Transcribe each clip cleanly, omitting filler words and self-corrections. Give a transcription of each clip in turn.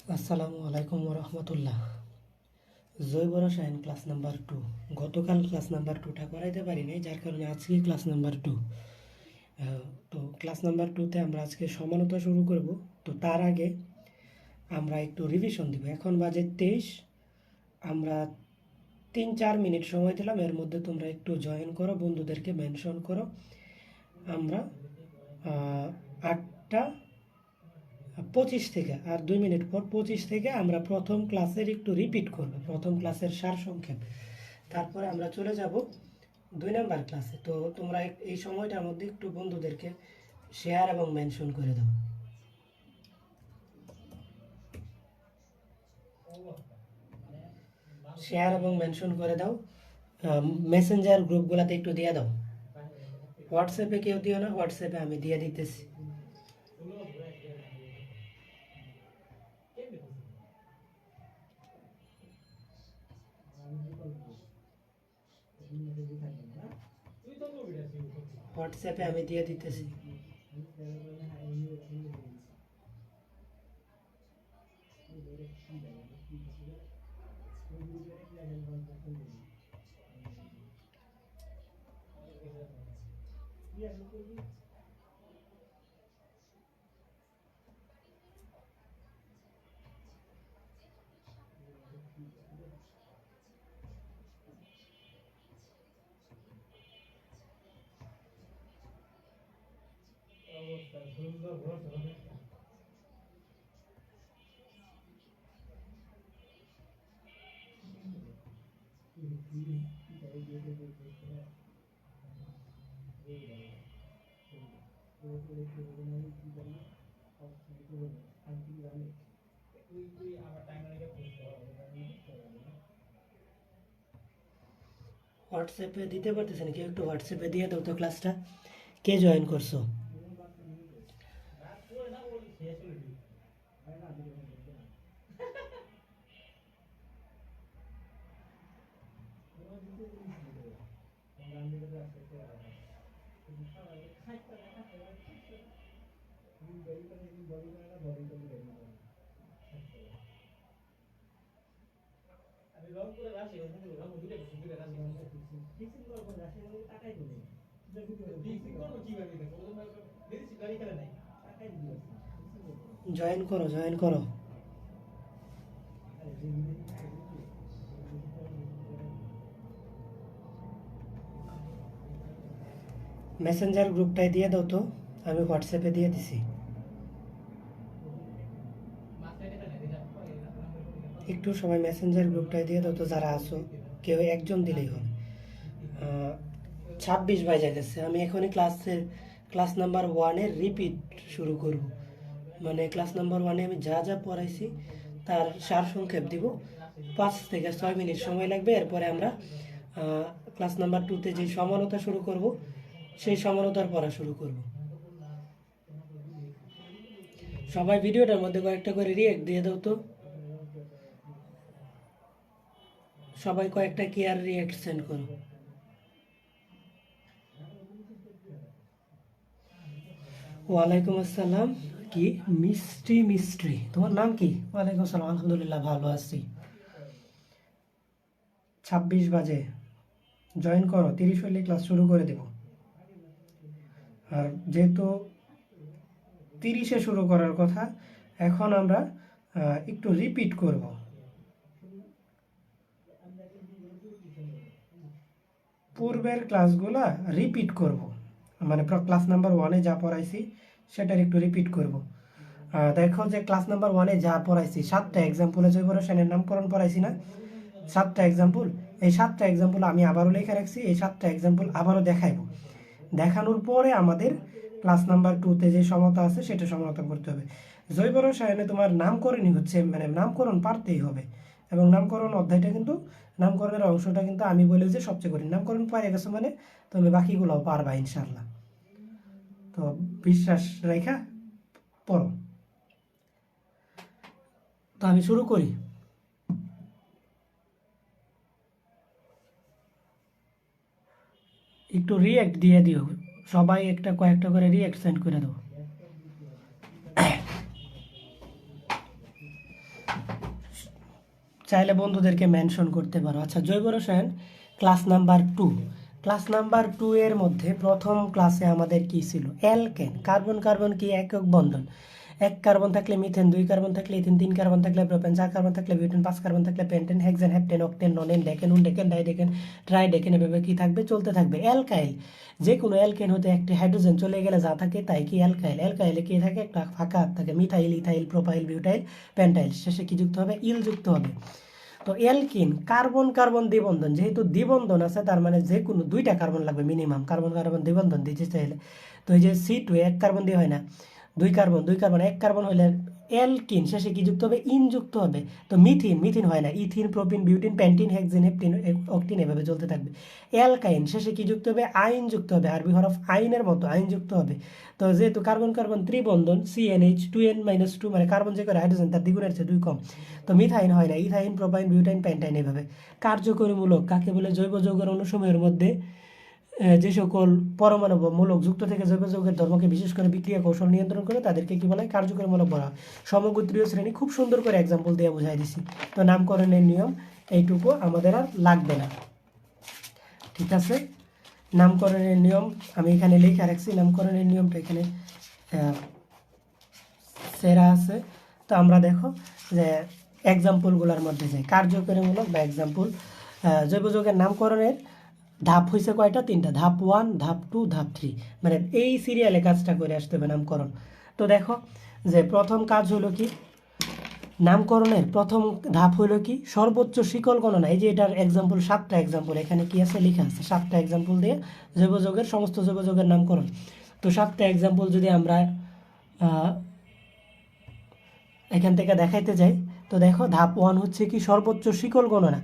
আসসালামু আলাইকুম রহমতুল্লাহ। জৈব রসায়ন ক্লাস নাম্বার 2। গতকাল ক্লাস নাম্বার 2টা করাইতে পারি নাই, যার কারণে আজকে ক্লাস নাম্বার 2। তো ক্লাস নাম্বার 2তে আমরা আজকে সমানতা শুরু করব। তো তার আগে আমরা একটু রিভিশন দিব। এখন বাজে 23। আমরা 3-4 মিনিট সময় দিলাম, এর মধ্যে তোমরা একটু জয়েন করো, বন্ধুদেরকে মেনশন করো। আমরা 8:25 থেকে আর 2 মিনিট পর 25 থেকে আমরা প্রথম ক্লাসের একটু রিপিট করব, প্রথম ক্লাসের সারসংক্ষেপ। তারপরে আমরা চলে যাব 2 নাম্বার ক্লাসে। তো তোমরা এই সময়টার মধ্যে একটু বন্ধুদেরকে শেয়ার এবং মেনশন করে দাও। শেয়ার এবং মেনশন করে দাও। মেসেঞ্জার গ্রুপগুলোতে একটু দিয়ে দাও। হোয়াটসঅ্যাপে কেউ দিও না, হোয়াটসঅ্যাপে আমি দিয়ে দিতেছি। হোয়াটসঅ্যাপে আমি দিয়ে দিতেছি। হোয়াটসঅ্যাপে দিতে পারতেছেন কেউ? একটু হোয়াটসঅ্যাপে দিয়ে দাও তো ক্লাসটা। কে জয়েন করছো? জয়েন করো, জয়েন করো। মেসেঞ্জার গ্রুপটায় দিয়ে দাও তো, আমি হোয়াটসঅ্যাপে দিয়ে দিছি। একটু সবাই মেসেঞ্জার গ্রুপটায় দিয়ে দাও তো, যারা আসো কেউ একজন দিলেই হবে। 26 বাজে গেছে, আমি এখনই ক্লাস নাম্বার 1-এর রিপিট শুরু করব। মানে ক্লাস নাম্বার 1-এ আমি যা যা পড়াইছি তার সারসংক্ষেপ দিব। 5 থেকে 6 মিনিট সময় লাগবে। এরপরে আমরা ক্লাস নাম্বার 2-তে যে সমানতা শুরু করব, সেই সমানতার পড়া শুরু করব। সবাই ভিডিওটার মধ্যে কয়েকটা করে রিঅ্যাক্ট দিয়ে দাও তো। সবাই কয়েকটা কেয়ার রিঅ্যাক্ট সেন্ড করো। ওয়ালাইকুম আসসালাম। কি মিষ্টি মিস্ট্রি, তোমার নাম কি? ওয়ালাইকুম আসসালাম, আলহামদুলিল্লাহ ভালো আছি। 26 বাজে, জয়েন করো। 30 হলে ক্লাস শুরু করে দেব। আর যেহেতু 30-এ শুরু করার কথা, এখন আমরা একটু রিপিট করব। পূর্বের ক্লাসগুলা রিপিট করব, মানে ক্লাস নাম্বার 1-এ যা পড়াইছি সেটার একটু রিপিট করব। দেখো যে ক্লাস নাম্বার 1-এ যা পড়াইছি, 7টা এক্সাম্পলে জৈব রসায়নের নামকরণ পড়াইছি না? 7টা এক্সাম্পল। এই 7টা এক্সাম্পল আমি আবারও লেখা রাখছি। এই 7টা এক্সাম্পল আবারও দেখাইব। দেখানোর পরে আমাদের ক্লাস নাম্বার 2-তে যে সমতা আছে সেটা সমতা করতে হবে। জৈব রসায়নে তোমার নামকরণই হচ্ছে, মানে নামকরণ পারতেই হবে। এবং নামকরণ অধ্যায়টা কিন্তু, নামকরণের অংশটা কিন্তু আমি বলি যে সবচেয়ে কঠিন। নামকরণ পারে গেছো মানে তুমি বাকিগুলোও পারবা ইনশাল্লাহ। তো বিশ্বাস রেখা পড়ো। তো আমি শুরু করি। একটু রিঅ্যাক্ট দিয়ে দিও, সবাই কয়েকটা করে রিঅ্যাক্ট সেন্ড করে দাও। চাইলে বন্ধুদেরকে মেনশন করতে পারো। আচ্ছা, জৈব রসায়ন ক্লাস নাম্বার 2। ক্লাস নাম্বার 2 এর মধ্যে প্রথম ক্লাসে আমাদের কি ছিল? অ্যালকেন। কার্বন কার্বন কি একক বন্ধন, এক কার্বন থাকলে মিথেন, দুই কার্বন থাকলে ইথেন, তিন কার্বন থাকলে প্রোপেন, চার কার্বন থাকলে বিউটেন, পাঁচ কার্বন থাকলে pentane, hexane, heptane, octane, nonane, decane, undecane, dodecane, tridecane, এভাবে কি থাকবে? চলতে থাকবে। অ্যালকাইল, যে কোনো অ্যালকেন হতে একটি হাইড্রোজেন চলে গেলে যা থাকে তাই কি অ্যালকাইল। অ্যালকাইলে কি থাকে? একটা ফাঁকা থাকে। মিথাইল, ইথাইল, প্রোপাইল, বিউটাইল, পেন্টাইল, শেষে কি যুক্ত হবে? ইল যুক্ত হবে। তো অ্যালকিন কার্বন কার্বন দ্বিবন্ধন, যেহেতু দ্বিবন্ধন আছে তার মানে যে কোনো দুইটা কার্বন লাগবে মিনিমাম, কার্বন কার্বন দ্বিবন্ধন দিতে চাইলে। তো এই যে C2 এক কার্বন দিয়ে হয় না, দুই কার্বন এক কার্বন হলে অ্যালকিন শেষে কি যুক্ত হবে? ইন যুক্ত হবে। তো মিথিন হয় না, ethene, propene, butene, pentene, hexene, heptene, octene, এভাবে চলতে থাকবে। অ্যালকাইন শেষে কি যুক্ত হবে? আইন যুক্ত হবে, আরবি হরফ আইনের মতো আইন যুক্ত হবে। তো যেহেতু কার্বন কার্বন ত্রিবন্ধন, CnH 2n-2, মানে কার্বন যে করে হাইড্রোজেন তার দ্বিগুণের চেয়ে 2 কম। তো মিথাইন হয় না, ইথাইন, প্রোপাইন, বিউটাইন, প্যান্টাইন, এভাবে। কার্যকরীমূলক কাকে বলে? জৈব যৌগের অণুসমূহের মধ্যে যে সকল পরমাণু বা মূলক যুক্ত থেকে জৈব যৌগের ধর্মকে বিশেষ করে বিক্রিয়া কৌশল নিয়ন্ত্রণ করে তাদেরকে কি বলা হয়? কার্যকরীমূলক বলা হয়। সমগোত্রীয় শ্রেণী খুব সুন্দর করে এক্সাম্পল দিয়ে বুঝাই দিছি। তো নামকরণের নিয়ম এইটুকু আমাদের আর লাগবে না, ঠিক আছে? নামকরণের নিয়ম আমি এখানে লিখে রাখছি, নামকরণের নিয়মটা এখানে সেরা আছে। তো আমরা দেখো যে এক্সাম্পলগুলোর মধ্যে যাই। কার্যকরীমূলক বা এক্সাম্পল, জৈব যৌগের নামকরণের ধাপ হয়েছে কয়টা? 3টা। ধাপ 1, ধাপ 2, ধাপ 3, মানে এই সিরিয়ালে কাজটা করে আসতে হবে নামকরণ। তো দেখো যে প্রথম কাজ হলো কি, নামকরণের প্রথম ধাপ হলো কি? সর্বোচ্চ শিকল গণনা। এই যে এটার এক্সাম্পল, 7টা এক্সাম্পল এখানে কি আছে লেখা আছে, 7টা এক্সাম্পল দিয়ে জৈব যৌগের সমস্ত জৈব যৌগের নামকরণ। তো 7টা এক্সাম্পল যদি আমরা এখান থেকে দেখাইতে যাই, তো দেখো ধাপ 1 হচ্ছে কি? সর্বোচ্চ শিকল গণনা।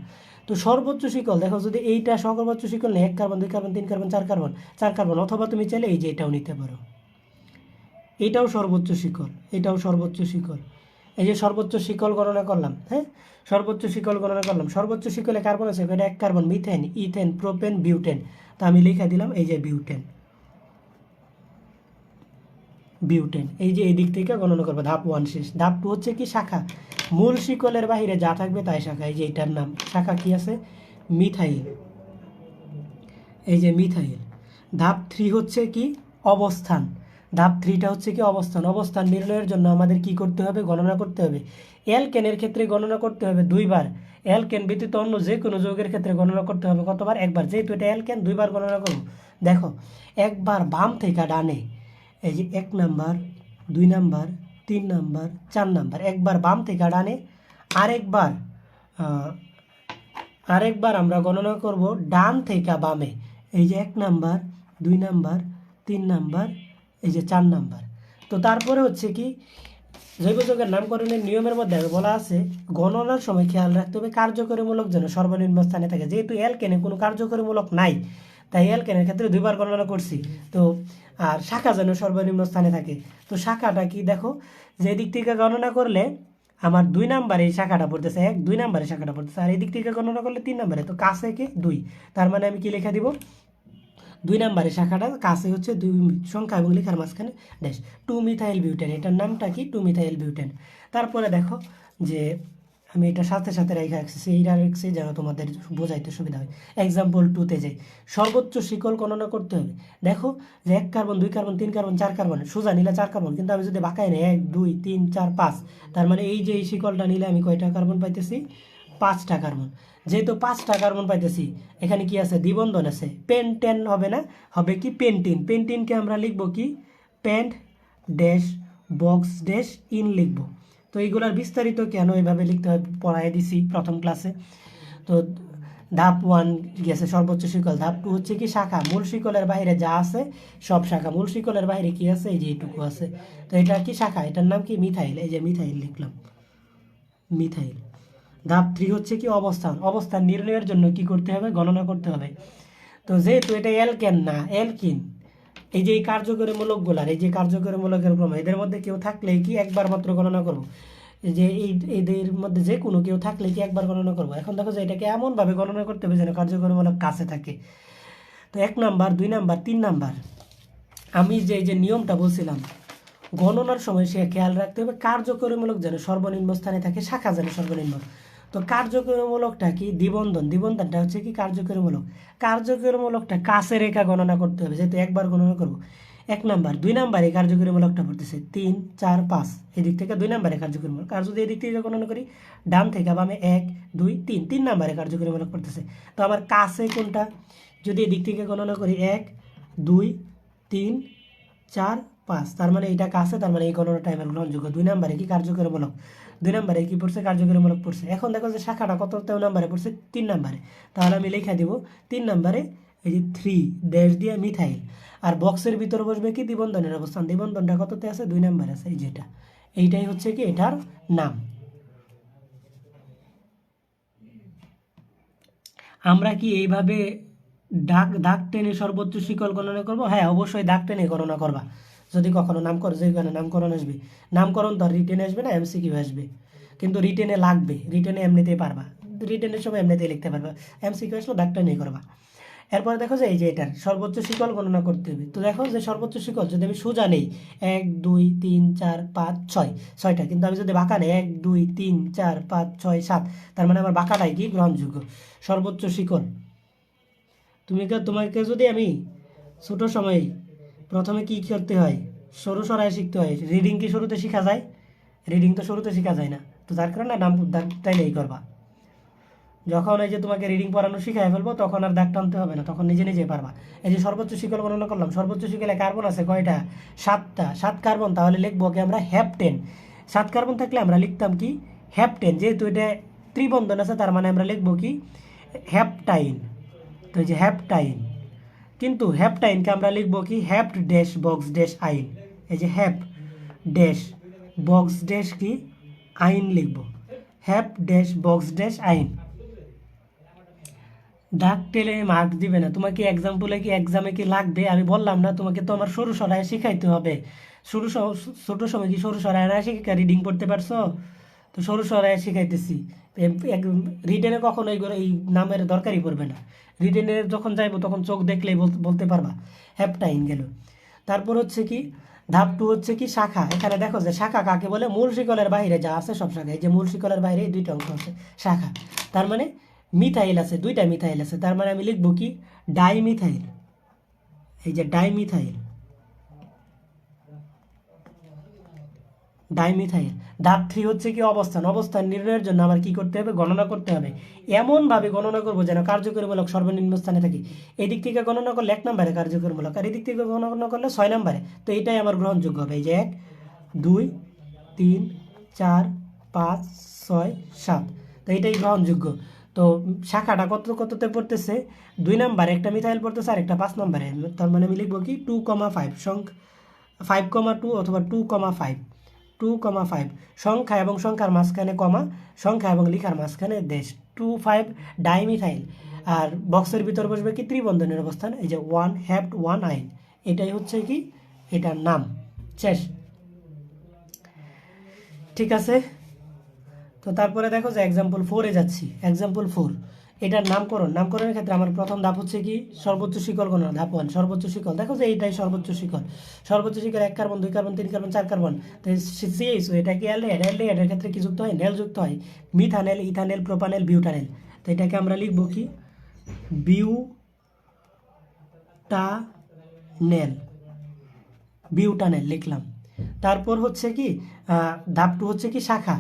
তো সর্বোচ্চ শিকল দেখো, যদি এইটা সর্বোচ্চ শিকল নেই, 1 কার্বন, 2 কার্বন, 3 কার্বন, 4 কার্বন, অথবা তুমি চাইলে এই যে এটাও নিতে পারো, এটাও সর্বোচ্চ শিকল, এটাও সর্বোচ্চ শিকল। এই যে সর্বোচ্চ শিকল গণনা করলাম, হ্যাঁ, সর্বোচ্চ শিকল গণনা করলাম। সর্বোচ্চ শিকলে কার্বন আছে এটা 1 carbon, methane, ethane, propane, butane. তো আমি লিখে দিলাম এই যে বিউটেন, এই যে এই দিক থেকে গণনা করবো। ধাপ 1 শেষ। ধাপ 2 হচ্ছে কি? শাখা। মূল শিকলের বাহিরে যা থাকবে তাই শাখা। এই যে এটার নাম শাখা কি আছে? মিথাইল, এই যে মিথাইল। ধাপ 3 হচ্ছে কি? অবস্থান। ধাপ 3টা হচ্ছে কি? অবস্থান। অবস্থান নির্ণয়ের জন্য আমাদের কি করতে হবে? গণনা করতে হবে। অ্যালকেনের ক্ষেত্রে গণনা করতে হবে 2 বার। অ্যালকেন ব্যতীত অন্য যে কোনো যৌগের ক্ষেত্রে গণনা করতে হবে কতবার? 1 বার। যেহেতু এটা অ্যালকেন 2 বার গণনা করব। দেখো একবার বাম থেকে ডানে, এই যে 1 নাম্বার, 2 নাম্বার, 3 নাম্বার, 4 নাম্বার, একবার বাম থেকে ডানে, আরেকবার আরেকবার আমরা গণনা করব ডান থেকে বামে। এই যে 1 নাম্বার, 2 নাম্বার, 3 নাম্বার, এই যে 4 নাম্বার। তো তারপরে হচ্ছে কি? জৈব যৌগের নামকরণের নিয়মের মধ্যে বলা আছে গণনার সময় খেয়াল রাখতে হবে কার্যকরীমূলক যেন সর্বনিম্ন স্থানে থাকে। যেহেতু অ্যালকেনে কোনো কার্যকরীমূলক নাই, তাই অ্যালকেনের ক্ষেত্রে 2 বার গণনা করছি। তো আর শাখা যেন সর্বনিম্ন স্থানে থাকে। তো শাখাটা কি? দেখো যে দিক থেকে গণনা করলে আমার 2 নাম্বারে এই শাখাটা পড়তেছে, 2 নাম্বারে শাখাটা পড়তেছে, আর এই দিক থেকে গণনা করলে 3 নাম্বারে। তো কাছে কে? 2। তার মানে আমি কি লিখে দিব? 2 নাম্বারের শাখাটা কাছে হচ্ছে 2 সংখ্যা এবং লেখার মাঝখানে ড্যাশ। 2 মিথাইল বিউটেন, এটার নামটা কি? 2 মিথাইল বিউটেন। তারপরে দেখো যে আমি এটা সাথে সাথে রেখে রাখছি, এইটা রেখেছি যেন তোমাদের বোঝাইতে সুবিধা হয়। এক্সাম্পল 2তে যাই। সর্বোচ্চ শিকল গণনা করতে হবে। দেখো যে 1 কার্বন, 2 কার্বন, 3 কার্বন, 4 কার্বন, সোজা নিলে 4 কার্বন, কিন্তু আমি যদি বাঁকাই নেই 1, 2, 3, 4, 5, তার মানে এই যে এই শিকলটা নিলে আমি কয়টা কার্বন পাইতেছি? 5টা কার্বন। যেহেতু 5টা কার্বন পাইতেছি, এখানে কি আছে? দ্বিবন্ধন আছে। পেন্টেন হবে না, হবে কি? পেন্টিন। পেন্টিনকে আমরা লিখবো কি? পেন্ট ড্যাশ বক্স ড্যাশ ইন লিখবো। তো এইগুলার বিস্তারিত কেন এভাবে লিখতে হয় পড়াই দিছি প্রথম ক্লাসে। তো ধাপ 1 গেছে সর্বোচ্চ শিকল। ধাপ 2 হচ্ছে কি? শাখা। মূল শিকলের বাইরে যা আছে সব শাখা। মূল শিকলের বাইরে কি আছে? এই যে এইটুকু আছে। তো এটা কি? শাখা। এটার নাম কি? মিথাইল। এই যে মিথাইল লিখলাম, মিথাইল। ধাপ 3 হচ্ছে কি? অবস্থান। অবস্থান নির্ণয়ের জন্য কি করতে হবে? গণনা করতে হবে। তো যেহেতু এটা অ্যালকেন না, অ্যালকিন, এই যে এই কার্যকরী মূলকগুলার, এই যে কার্যকরী মূলকের ক্রম, এদের মধ্যে কেউ থাকলে কি একবার মাত্র গণনা করব। এই যে এদের মধ্যে যে কোনো কেউ থাকলে কি একবার গণনা করব। এখন দেখো যে এটাকে এমনভাবে গণনা করতে হবে যেন কার্যকরী মূলক কাছে থাকে। তো 1 নাম্বার, 2 নাম্বার, 3 নাম্বার, আমি যে এই যে নিয়মটা বলছিলাম গণনার সময় সে খেয়াল রাখতে হবে কার্যকরীমূলক যেন সর্বনিম্ন স্থানে থাকে, শাখা যেন সর্বনিম্ন। তো কার্যকরীমূলকটা কি? দ্বিবন্ধন। দ্বিবন্ধনটা হচ্ছে কি কার্যকরীমূলক। কার্যকরীমূলকটা কাছে রেখা গণনা করতে হবে, যেহেতু একবার গণনা করব। 1 নাম্বার। 2 নাম্বারে কার্যকরীমূলকটা পড়তেছে 3 4 5, এদিক থেকে 2 নাম্বারে কার্যকরীমূলক। আর যদি এদিক থেকে গণনা করি ডান থেকে বামে 1 2 3, 3 নাম্বারে কার্যকরীমূলক পড়তেছে। তো আমার কাছে কোনটা? যদি এদিক থেকে গণনা করি 1 2 3 4 5, তার মানে এটা কাছে, তার মানে এই গণনাটা আমার গ্রহণযোগ্য। 2 নাম্বারে কি কার্যকরীমূলক, 2 নাম্বারে কি পড়ছে? কার্যকরীমূলক পড়ছে। এখন দেখো যে শাখাটা কত নাম্বারে পড়ছে? 3 নাম্বারে। তাহলে আমি লিখে দিব 3 নাম্বারে এই যে 3 ড্যাশ দিয়ে মিথাইল। আর বক্সের ভিতরে বসবে কি? দ্বিবন্ধনের অবস্থান। দ্বিবন্ধনটা কততে আছে? 2 নাম্বারে আছে, এই যেটা। এইটাই হচ্ছে কি এটার নাম। আমরা কি এইভাবে দাগ টেনে সর্বোচ্চ শিকল গণনা করব? হ্যাঁ, অবশ্যই দাগ টেনে গণনা করবা। যদি কখনো যেখানে নামকরণ আসবে, নামকরণ তো রিটেনে আসবে না, এমসিকিউ আসবে। কিন্তু রিটেনে লাগবে, রিটেনে এমনিতেই পারবা, রিটেনের সময় এমনিতেই লিখতে পারবা। এমসিকিউ আসলে দাগ টেনে করবা। এরপরে দেখো যে এই যে এটার সর্বোচ্চ শিকল গণনা করতে হবে। তো দেখো যে সর্বোচ্চ শিকল যদি আমি সোজা নেই 1 2 3 4 5 6, 6টা, কিন্তু আমি যদি বাঁকা নেই 1 2 3 4 5 6 7, তার মানে আমার বাঁকাটাই কি গ্রহণযোগ্য। সর্বোচ্চ শিকল তোমাকে যদি আমি ছোট সময় প্রথমে কি করতে হয়? সরু সরাই শিখতে হয়। রিডিং কি শুরুতে শেখা যায়? রিডিং তো শুরুতে শেখা যায় না। তো যার কারণে নাম দাগটাই নেই করবা। যখন এই যে তোমাকে রিডিং পড়ানো শিখাই ফেলবো, তখন আর দাগ টানতে হবে না, তখন নিজে নিজে পারবা। এই যে সর্বোচ্চ শিকল গণনা করলাম, সর্বোচ্চ শিকলে কার্বন আছে কয়টা? 7টা। 7 কার্বন, তাহলে লিখবো কি আমরা? হ্যাপটেন। 7 কার্বন থাকলে আমরা লিখতাম কি? হ্যাপটেন। যেহেতু এটা ত্রিবন্ধন আছে, তার মানে আমরা লিখবো কি? হ্যাপটাইন। তো এই যে হ্যাপটাইন, কিন্তু হ্যাপটাইনকে আমরা লিখবো কি? হ্যাপ্ট ড্যাশ বক্স ড্যাশ আইন। এই যে হ্যাপ ড্যাশ বক্স ড্যাশ কি আইন লিখবো। হ্যাপ ড্যাশ বক্স ড্যাশ আইন। দাগ টেলে মার্ক দিবে না। তোমাকে এক্সামে কি লাগবে? আমি বললাম না তোমাকে তো আমার সরু সরাই শিখাইতে হবে। ছোট সময় কি সরু সরাই না শিখে রিডিং পড়তে পারছো? তো সরু সরাই শিখাইতেছি। রিটেনে কখনো এই নামের দরকারই পড়বে না। রিটেনে যখন যাইবো তখন চোখ দেখলেই বলতে পারবা। হ্যাপটাইন গেল। তারপর হচ্ছে কি ধাপ 2 হচ্ছে কি শাখা। এখানে দেখো যে শাখা কাকে বলে? মূল শিকলের বাইরে যা আছে সব শাখা। এই যে মূল শিকলের বাইরে এই 2টা অংশ আছে শাখা। তার মানে মিথাইল আছে, 2টা মিথাইল আছে, তার মানে আমি লিখবো কি? ডাইমিথাইল। এই যে ডাইমিথাইল, ডাইমিথাইল। ধাপ 3 হচ্ছে কি অবস্থান। অবস্থান নির্ণয়ের জন্য আমার কি করতে হবে? গণনা করতে হবে। এমনভাবে গণনা করবো যেন কার্যকরীমূলক সর্বনিম্ন স্থানে থাকি। এদিক থেকে গণনা করলে 1 নম্বরে কার্যকরীমূলক, আর এদিক থেকে গণনা করলে 6 নম্বরে। তো এইটাই আমার গ্রহণযোগ্য হবে। এই যে 1 2 3 4 5 6 7, তো এইটাই গ্রহণযোগ্য। তো শাখাটা কততে পড়তেছে? 2 নম্বরে একটা মিথাইল পড়তেছে, আর একটা 5 নম্বরে। তার মানে আমি লিখবো কি? 2,5 5,2 অথবা 2,5। 2,5 সংখ্যা এবং সংখ্যার মাঝখানে কমা, সংখ্যা এবং লেখার মাঝখানে দেশ। 2,5 ডাইমিথাইল। আর বক্সের ভিতর বসবে কি? ত্রিবন্ধনের অবস্থান। এই যে 1 হ্যাপ্ট 1 আইন। এটাই হচ্ছে কি এটার নাম। শেষ। ঠিক আছে। তো তারপরে দেখো যে এক্সাম্পল 4-এ যাচ্ছি। এক্সাম্পল 4, এটার নামকরণের ক্ষেত্রে আমার প্রথম ধাপ হচ্ছে কি? সর্বোচ্চ শিকল গণনা। ধাপ 1 সর্বোচ্চ শিকল। দেখো যে এইটাই সর্বোচ্চ শিকল। সর্বোচ্চ শিকল 1 কার্বন 2 কার্বন 3 কার্বন 4 কার্বন। তো CH2, এটা কি অ্যালডিহাইডের ক্ষেত্রে কি যুক্ত হয়? নেল যুক্ত হয়। Methanal, ethanal, প্রোপানেল, butanal. তো এটাকে আমরা লিখবো কি? বিউটানেল লিখলাম। তারপর হচ্ছে কি ধাপ 2 হচ্ছে কি শাখা।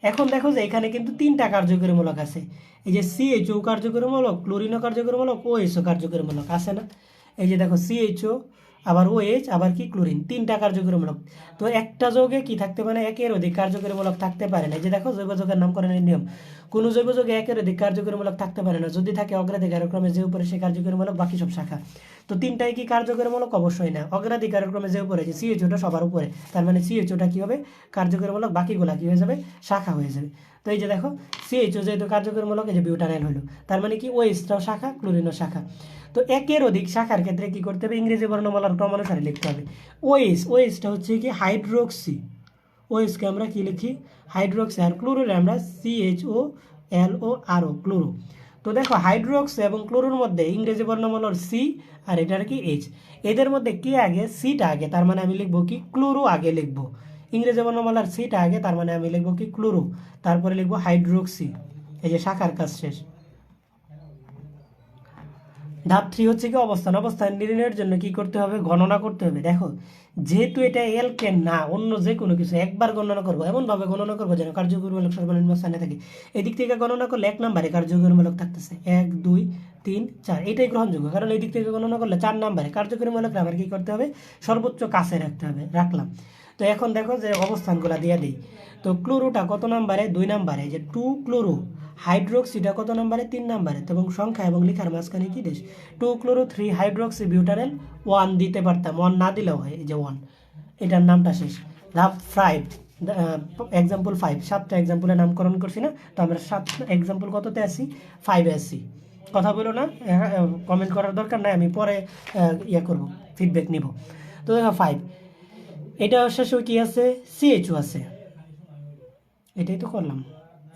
এখন দেখো যে এখানে কিন্তু 3টা কার্যকরীমূলক আছে। এই যে CHO কার্যকরীমূলক, ক্লোরিনও কার্যকরীমূলক, OHও কার্যকরীমূলক আছে না? এই যে দেখো CHO, আবার OH, আবার কি ক্লোরিন, 3টা কার্যকরীমূলক। তো একটা যৌগে কি থাকতে পারে? একের অধিক কার্যকরীমূলক থাকতে পারে না। এই যে দেখো জৈব যৌগের নামকরণের নিয়ম। কোনো জৈব যৌগে একের অধিক কার্যকরীমূলক থাকতে পারে না। যদি থাকে অগ্রাধিকার ক্রমে যে উপরে সে কার্যকরীমূলক, বাকি সব শাখা। তো 3টাই কি কার্যকরীমূলক? অবশ্যই না। অগ্রাধিকার ক্রমে যে উপরে, যে CHOটা সবার উপরে, তার মানে CHOটা কি হবে? কার্যকরীমূলক। বাকিগুলা কি হয়ে যাবে? শাখা হয়ে যাবে। তো এই যে দেখো CHO যেহেতু কার্যকরীমূলক, এই যে বিউটানাইল হলো, তার মানে কি OHটাও শাখা, ক্লোরিনও শাখা। তো একের অধিক শাখার ক্ষেত্রে কি করতে হবে? ইংরেজি বর্ণমালার ক্রমানুসারে লিখতে হবে। OHটা হচ্ছে কি হাইড্রোক্সি। OHকে আমরা কি লিখি? হাইড্রোক্সি। আর ক্লোরোরে আমরা CHOLORO, ক্লোরো। তো দেখো হাইড্রোক্সি এবং ক্লোরোর মধ্যে ইংরেজি বর্ণমালার সি, আর এটার কি এইচ। এদের মধ্যে কি আগে? সিটা আগে, তার মানে আমি লিখবো কি? ক্লোরো আগে লিখবো। ইংরেজি বর্ণমালার সিটা আগে, তার মানে আমি লিখবো কি? ক্লোরো। তারপরে লিখবো হাইড্রোক্সি। এই যে শাখার কাজ শেষ। ধাপ 3 হচ্ছে কি অবস্থান। অবস্থান নির্ণয়ের জন্য কি করতে হবে? গণনা করতে হবে। দেখো যেহেতু এটা এলকেন না অন্য যে কোনো কিছু, একবার গণনা করবো, এমনভাবে গণনা করবো যেন কার্যকরীমূলক সর্বনিম্ন স্থানে থাকে। এদিক থেকে গণনা করলে 1 নম্বরে কার্যকরীমূলক থাকতেছে 1 2 3 4, এটাই গ্রহণযোগ্য। কারণ এই দিক থেকে গণনা করলে 4 নম্বরে কার্যকরীমূলক আমার কি করতে হবে? সর্বোচ্চ কাছে রাখতে হবে, রাখলাম। তো এখন দেখো যে অবস্থানগুলো দিয়ে দিই। তো ক্লোরোটা কত নম্বরে? 2 নম্বরে। যে 2 ক্লোরো। হাইড্রোক্সিটা কত নম্বরে? 3 নম্বরে। এবং সংখ্যা এবং লেখার মাঝখানে কি দেশ? 2 ক্লোরো 3 হাইড্রোক্সি বিউটারেল 1 দিতে পারতাম, 1 না দিলেও হয়, এই যে 1, এটার নামটা শেষ। ধাপ 5, এক্সাম্পল 5, 7টা এক্সাম্পলের নামকরণ করছি না? তো আমরা 7 এক্সাম্পল কততে আসি? 5-এ আসি। কথা বলো না, কমেন্ট করার দরকার নাই, আমি পরে ইয়ে করব, ফিডব্যাক নিব। তো দেখো 5, এটা শেষেও কি আছে? সিএইচও আছে। এটাই তো করলাম,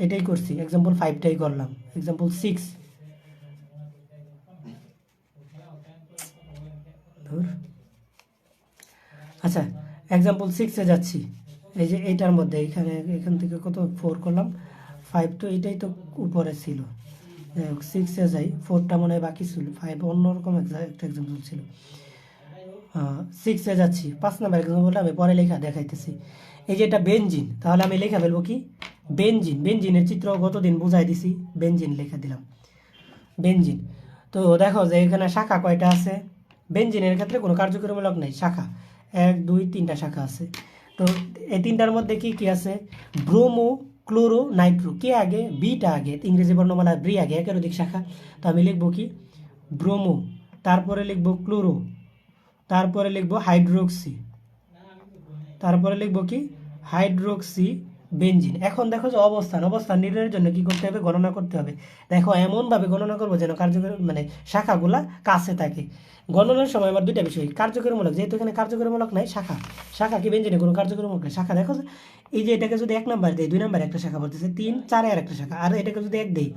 এটাই করছি, এক্সাম্পল 5টাই করলাম। এক্সাম্পল 6, আচ্ছা এক্সাম্পল 6-এ যাচ্ছি। এই যে এইটার মধ্যে এখান থেকে কত 4 করলাম, 5 তো এটাই তো উপরে ছিল। 6-এ যাই, 4টা মনে হয় বাকি ছিল, 5 অন্যরকম একটা এক্সাম্পল ছিল। 6-এ যাচ্ছি, 5 নাম্বার এক্সাম্পলটা আমি পরে লেখা দেখাইতেছি। এই যে এটা বেনজিন, তাহলে আমি লেখা ফেলবো কি? বেনজিন। বেনজিনের চিত্র গতদিন বুঝাই দিছি, বেনজিন লেখা দিলাম, বেনজিন। তো দেখো যে এখানে শাখা কয়টা আছে? বেনজিনের ক্ষেত্রে কোনো কার্যকরীমূলক নেই, শাখা 1 2 3টা শাখা আছে। তো এই তিনটার মধ্যে কি কি আছে? Bromo, chloro, Nitro. কে আগে? বিটা আগে, ইংরেজি বর্ণমালা ব্রি আগে, একের অধিক শাখা। তো আমি লিখবো কি? ব্রোমো, তারপরে লিখবো ক্লোরো, তারপরে লিখবো হাইড্রোক্সি, তারপরে লিখবো কি? Hydroxy benzene. এখন দেখো যে অবস্থান নির্ণয়ের জন্য কি করতে হবে? গণনা করতে হবে। দেখো এমনভাবে গণনা করবো যেন কার্যকরী মানে শাখাগুলা কাছে থাকে। গণনার সময় আমার দুইটা বিষয়, কার্যকরীমূলক, যেহেতু এখানে কার্যকরীমূলক নাই, শাখা কি বেনজিনে কোনো কার্যকরীমূলক নাই। শাখা দেখো যে এই যে এটাকে যদি 1 নাম্বার দেয়, 2 নাম্বারে একটা শাখা পড়তেছে, 3 4-এ আর একটা শাখা। আর এটাকে যদি 1 দেই,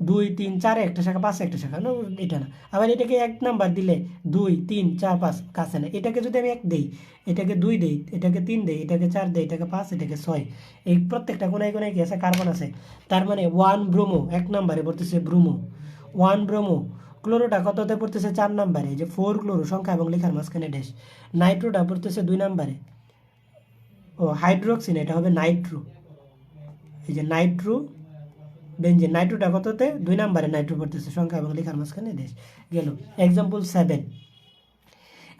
2 3 4-এ একটা শাখা, 5-এ একটা শাখা, না এটা না। আবার এটাকে 1 নাম্বার দিলে 2 3 4 5 কাছে না। এটাকে যদি আমি 1 দেই, এটাকে 2 দেই, এটাকে 3 দেই, এটাকে 4 দেই, এটাকে 5, এটাকে 6, এই প্রত্যেকটা কোনায় কোনায় কি আছে? কার্বন আছে। তার মানে 1 ব্রোমো 1 নাম্বারে পড়তেছে ব্রোমো, 1 ব্রোমো। ক্লোরোটা কততে পড়তেছে? 4 নাম্বারে, যে 4 ক্লোরো, সংখ্যা এবং লেখার মাঝখানে ড্যাশ। নাইট্রোটা পড়তেছে 2 নাম্বারে। ও হাইড্রোক্সিন, এটা হবে নাইট্রো, এই যে নাইট্রো বেনজিন। নাইট্রোটা কততে? 2 নাম্বারে নাইট্রো পড়তেছে, সংখ্যা এবং লেখার মাঝখানে ড্যাশ। গেল। এক্সাম্পল 7,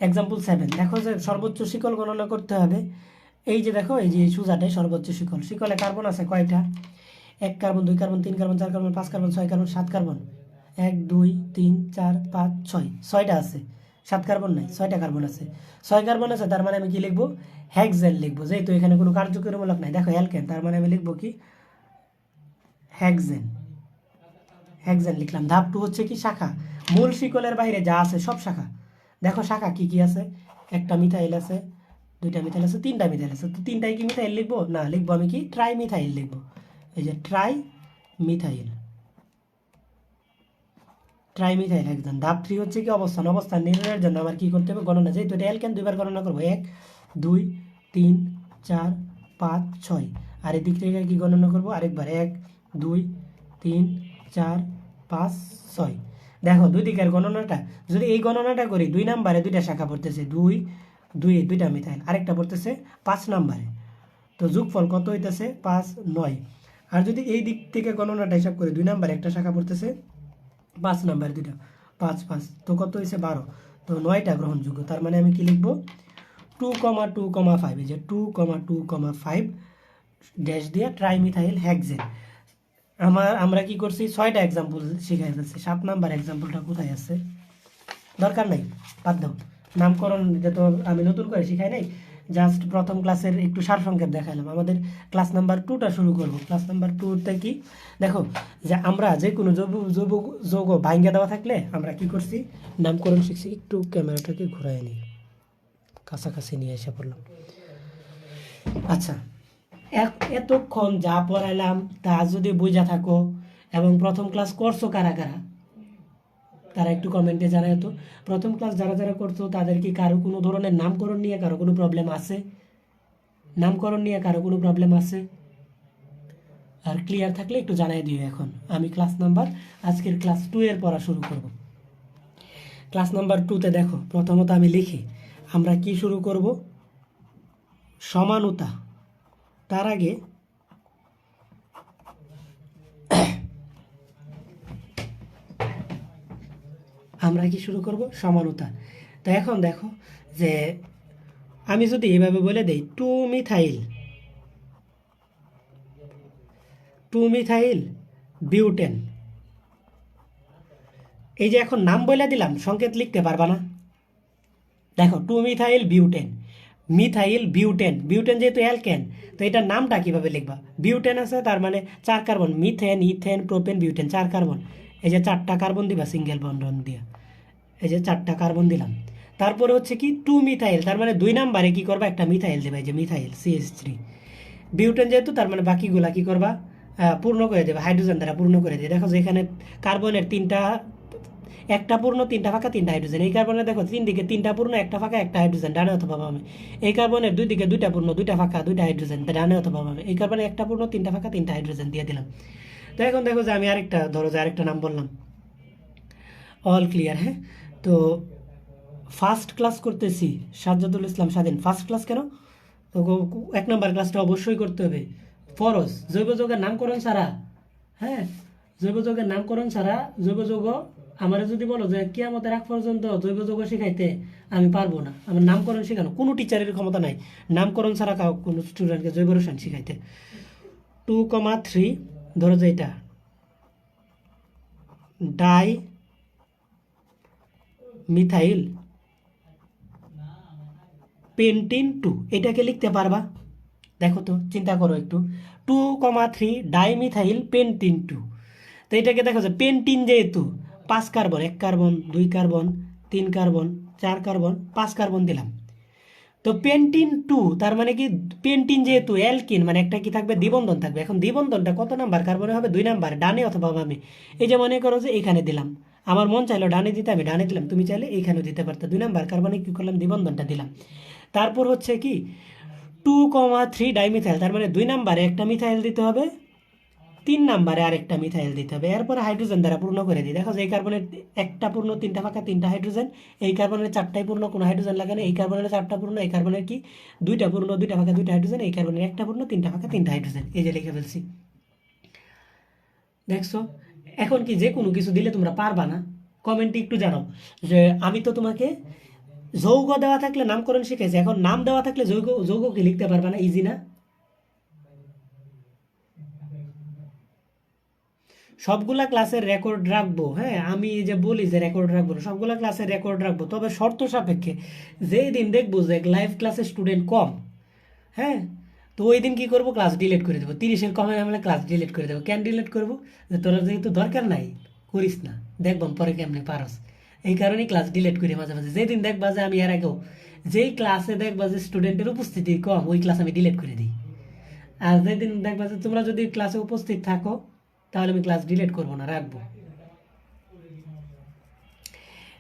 এক্সাম্পল 7 দেখো যে সর্বোচ্চ শিকল গণনা করতে হবে। এই যে দেখো এই যে সুজাটাই সর্বোচ্চ শিকল। শিকলে কার্বন আছে কয়টা? 1 carbon, 2 carbon, 3 carbon, 4 carbon, 5 carbon, 6 carbon, 7 carbon. 1 2 3 4 5 6, 6টা আছে। 7 কার্বন নাই, 6টা কার্বন আছে। 6 কার্বন আছে, তার মানে আমি কি লিখবো? হেক্সেন লিখবো, যেহেতু এখানে কোনো কার্যকরীমূলক নাই। দেখো অ্যালকেন, তার মানে আমি লিখবো কি? হেক্সেন, হেক্সেন লিখলাম। ধাপ 2 হচ্ছে কি? শাখা। মূল শিকলের বাইরে যা আছে সব শাখা। দেখো শাখা কি কি আছে? একটা মিথাইল আছে, 2টা মিথাইল আছে, 3টা মিথাইল আছে। তো 3টাই কি মিথাইল লিখবো? না, লিখবো আমি কি? ট্রাই মিথাইল লিখবো। এই যে try methyl, try methyl hexane. ধাপ 3 হচ্ছে কি? অবস্থান নির্ণয়ের জন্য আমার কি করতে হবে? গণনা। যেহেতু এটা অ্যালকেন, দুইবার গণনা করবো, 1 2 3 4 5 6। আর এদিক থেকে কি গণনা করবো? আরেকবার 1 2 3 4 5 6। দেখো দুই দিকের গণনাটা, যদি এই গণনাটা করি, 2 নাম্বারে 2টা শাখা পড়তেছে, 2টা মিথাইল, আরেকটা পড়তেছে 5 নাম্বারে। তো যোগফল কত হইতেছে? 5 9। আর যদি এই দিক থেকে গণনাটা হিসাব করি, 2 নাম্বারে একটা শাখা পড়তেছে, 5 নাম্বার 2টা, 5 5, তো কত হয়েছে? 12। তো 9টা গ্রহণযোগ্য। তার মানে আমি কি লিখবো? 2 2 5, এই যে 2 2 5 ড্যাশ দিয়ে ট্রাইমিথাইল হেক্সেন। আমরা কি করছি? 6টা এক্সাম্পল শিখাই ফেলছি। 7 নাম্বার এক্সাম্পলটা কোথায় আছে? দরকার নাই, বাদ দাও। নামকরণ এটা তো আমি নতুন করে শিখাই নাই, জাস্ট প্রথম ক্লাসের একটু সারসংক্ষেপ দেখালাম। আমাদের ক্লাস নাম্বার 2টা শুরু করব। ক্লাস নাম্বার 2তে কি দেখো, যে আমরা যে কোনো যৌগ ভাঙ্গা দেওয়া থাকলে আমরা কি করছি? নামকরণ শিখছি। একটু ক্যামেরাটাকে ঘুরাই নিই, কাছাকাছি নিয়ে এসে পড়লাম। আচ্ছা, এতক্ষণ যা পড়াইলাম তা যদি বুঝা থাকো এবং প্রথম ক্লাস করছো কারা কারা, তারা একটু কমেন্টে জানায়। তো প্রথম ক্লাস যারা যারা করছো তাদের কি কারো কোনো ধরনের নামকরণ নিয়ে কারো কোনো প্রবলেম আছে? নামকরণ নিয়ে কারো কোনো প্রবলেম আছে? আর ক্লিয়ার থাকলে একটু জানাই দিও। এখন আমি ক্লাস নাম্বার আজকের ক্লাস 2 এর পড়া শুরু করব। ক্লাস নাম্বার 2তে দেখো প্রথমত আমি লিখি, আমরা কি শুরু করব, সমানতা। তার আগে আমরা কি শুরু করব, সমানতা। তো এখন দেখো যে আমি যদি এভাবে বলে দেই 2 মিথাইল বিউটেন, এই যে এখন নাম বলে দিলাম, সংকেত লিখতে পারবা না। দেখো 2 মিথাইল বিউটেন, বিউটেন যেহেতু অ্যালকেন, তো এটার নামটা কিভাবে লিখবা, বিউটেন আছে তার মানে 4 carbon, methane ethane propane butane 4 carbon, এই যে 4টা কার্বন দিবা সিঙ্গেল বন্ডন দিয়া, এই যে 4টা কার্বন দিলাম। তারপরে হচ্ছে কি 2 মিথাইল, তার মানে 2 নাম্বারে কি করবা, একটা মিথাইল দেবা, এই যে মিথাইল CH3, বিউটেন যেহেতু তার মানে বাকিগুলা কি করবা, পূর্ণ করে দেবে, হাইড্রোজেন দ্বারা পূর্ণ করে দিয়ে। দেখো যে এখানে কার্বনের একটা পূর্ণ 3টা ফাঁকা 3টা হাইড্রোজেন, এই কার্বনের দেখো 3 দিকে 3টা পূর্ণ 1টা ফাঁকা 1টা হাইড্রোজেন ডানে অথবা বামে, এই কার্বনের 2 দিকে 2টা পূর্ণ 2টা ফাঁকা 2টা হাইড্রোজেন ডানে অথবা বামে, এই কার্বনের 1টা পূর্ণ 3টা ফাঁকা 3টা হাইড্রোজেন দিয়ে দিলাম। তো এখন দেখো যে আমি আরেকটা, ধরো যে আরেকটা নাম বললাম, অল ক্লিয়ার। হ্যাঁ, তো ফার্স্ট ক্লাস করতেছি, সাজ্জাদুল ইসলাম স্বাধীন। ফার্স্ট ক্লাস কেন, তো 1 নাম্বার ক্লাসটা অবশ্যই করতে হবে, ফরজ। জৈব যৌগের নামকরণ ছাড়া, হ্যাঁ, জৈব যৌগের নামকরণ ছাড়া, জৈব যৌগ আমার যদি বলো যে কিয়ামতের আগ পর্যন্ত জৈব যৌগ শেখাইতে আমি পারবো না, আমার নামকরণ শেখানো কোনো টিচারের ক্ষমতা নাই, নামকরণ ছাড়া কোনো স্টুডেন্টকে জৈব রসায়ন শিখাইতে। 2,3 ধরো যে এটা ডাই মিথাইল পেন্টিন 2, এটাকে লিখতে পারবা? দেখো তো, চিন্তা করো একটু, 2,3 ডাইমিথাইল পেন্টিন 2। তো এটাকে দেখো যে পেন্টিন যেহেতু 5 carbon, 1 carbon 2 carbon 3 carbon 4 carbon 5 carbon দিলাম। তো পেন্টিন 2 তার মানে কি, পেন্টিন যেহেতু অ্যালকিন মানে একটা কি থাকবে, দ্বিবন্ধন থাকবে। এখন দ্বিবন্ধনটা কত নাম্বার কার্বনে হবে, 2 নাম্বার, ডানে অথবা বামে। এই যে মনে করো যে এখানে দিলাম, আমার মন চাইলো ডানে দিতে, আমি ডানে দিলাম, তুমি চাইলে এইখানেও দিতে পারতো। 2 নাম্বার কার্বনে কি করলাম, দ্বিবন্ধনটা দিলাম। তারপর হচ্ছে কি 2,3 ডাইমিথাইল, তার মানে 2 নাম্বারে একটা মিথাইল দিতে হবে, 3 নাম্বারে আরেকটা মিথাইল দিতে হবে। এরপরে হাইড্রোজেন দ্বারা পূর্ণ করে দিই। দেখো যে এই কার্বনের 1টা পূর্ণ 3টা ফাঁকা 3টা হাইড্রোজেন, এই কার্বনের 4টাই পূর্ণ কোনো হাইড্রোজেন লাগে না, এই কার্বনের 4টা পূর্ণ, এই কার্বনের কি 2টা পূর্ণ 2টা ফাঁকা 2টা হাইড্রোজেন, এই কার্বনের 1টা পূর্ণ 3টা ফাঁকা 3টা হাইড্রোজেন, এই যে লিখে ফেলছি। দেখছো, এখন কি যে কোনো কিছু দিলে তোমরা পারবা না, কমেন্টে একটু জানাও যে আমি তো তোমাকে যৌগ দেওয়া থাকলে নামকরণ শিখেছি, এখন নাম দেওয়া থাকলে যৌগকে লিখতে পারবা না, ইজি না? সবগুলা ক্লাসের রেকর্ড রাখবো, হ্যাঁ, আমি এই যে বলি যে রেকর্ড রাখবো না, সবগুলা ক্লাসের রেকর্ড রাখবো, তবে শর্ত সাপেক্ষে। যেই দিন দেখবো যে লাইভ ক্লাসের স্টুডেন্ট কম, হ্যাঁ, তো ওই দিন কি করবো, ক্লাস ডিলিট করে দেবো। 30-এর কমে আমরা ক্লাস ডিলিট করে দেবো। কেন ডিলিট করবো, যে তোরা যেহেতু দরকার নাই করিস না, দেখবাম পরে কেমনে পারস, এই কারণেই ক্লাস ডিলিট করি মাঝে মাঝে। যেদিন দেখবা যে আমি এর আগেও যেই ক্লাসে দেখবা যে স্টুডেন্টের উপস্থিতি কম, ওই ক্লাস আমি ডিলিট করে দিই। আর যেদিন দেখবা যে তোমরা যদি ক্লাসে উপস্থিত থাকো, তাহলে আমি ক্লাস ডিলিট করবো না, রাখবো।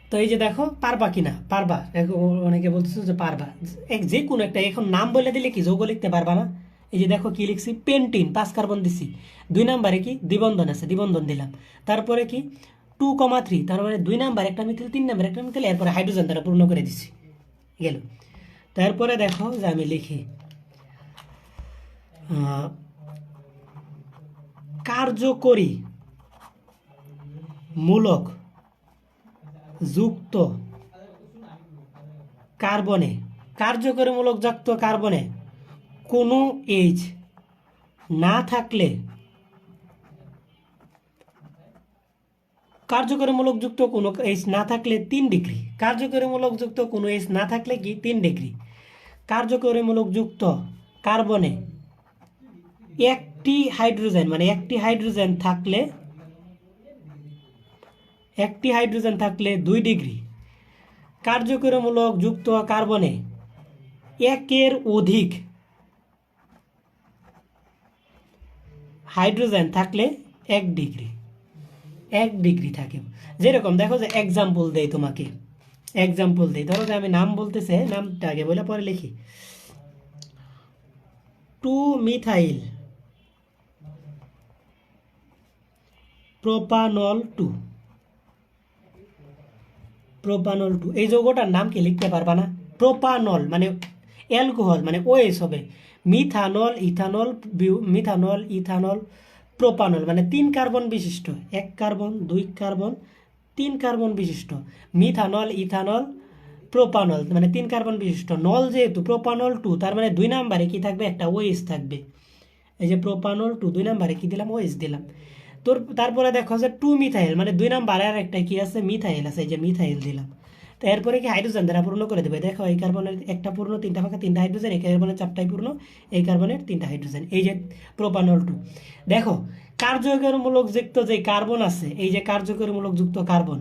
তো এই যে দেখো পারবা কিনা, পারবা, অনেকে বলতেছো যে পারবা, যে কোনো একটা এখন নাম বলে দিলে কি যৌগ লিখতে পারবা না? এই যে দেখো কি লিখছি, পেন্টিন 5 কার্বন দিছি, 2 নাম্বারে কি দ্বিবন্ধন আছে, দ্বিবন্ধন দিলাম। তারপরে কি 2,3, তার মানে 2 নাম্বার একটা মিথাইল, 3 নাম্বার একটা মিথাইল, এরপরে হাইড্রোজেন দ্বারা পূর্ণ করে দিছি, গেল। তারপরে দেখো যে আমি লিখি কার্যকরী মূলক যুক্ত কার্বনে, কার্যকরীমূলক যুক্ত কার্বনে কোনো এইচ না থাকলে, কার্যকরীমূলক যুক্ত কোনো এইচ না থাকলে 3 ডিগ্রি, কার্যকরীমূলক যুক্ত কোনো এইচ না থাকলে কি 3 ডিগ্রি, কার্যকরীমূলক যুক্ত কার্বনে একটি হাইড্রোজেন মানে একটি হাইড্রোজেন থাকলে 2 ডিগ্রি, কার্যকরীমূলক যুক্ত কার্বনে একের অধিক হাইড্রোজেন থাকলে 1 ডিগ্রি, 1 ডিগ্রি থাকে। যেরকম দেখো যে এক্সাম্পল দেই তোমাকে, এক্সাম্পল দেই, ধরো যে আমি নাম বলতেছে, নামটা আগে বলে পরে লিখি। 2 methyl propanol two, propanol two. এই যৌগটার নাম কি লিখতে পারবা না? প্রোপানল মানে অ্যালকোহল, মানে ওএস হবে। Methanol, ethanol, methanol, ethanol, propanol মানে 3 কার্বন বিশিষ্ট, 1 কার্বন, 2 কার্বন, 3 কার্বন বিশিষ্ট। মিথানল, ইথানল, প্রোপানল মানে 3 কার্বন বিশিষ্ট। নল যেহেতু প্রোপানল টু, তার মানে 2 নম্বরে কি থাকবে? একটা ওএস থাকবে। এই যে প্রোপানল টু, 2 নম্বরে কি দিলাম? ওএস দিলাম। তারপরে দেখো যে 2 মিথাইল মানে 2 নম্বরে আর একটা কি আছে? মিথাইল আছে, এই যে মিথাইল দিলাম। তো এরপরে কি হাইড্রোজেন দ্বারা পূর্ণ করে দেবে। দেখো এই কার্বনের একটা পূর্ণ, 3টা ফাঁকা, 3টা হাইড্রোজেন, এই কার্বনের 4টাই পূর্ণ, এই কার্বনের 3টা হাইড্রোজেন, এই যে প্রোপানল টু। দেখো কার্যকরমূলক যুক্ত যে কার্বন আছে, এই যে কার্যকরমূলক যুক্ত কার্বন,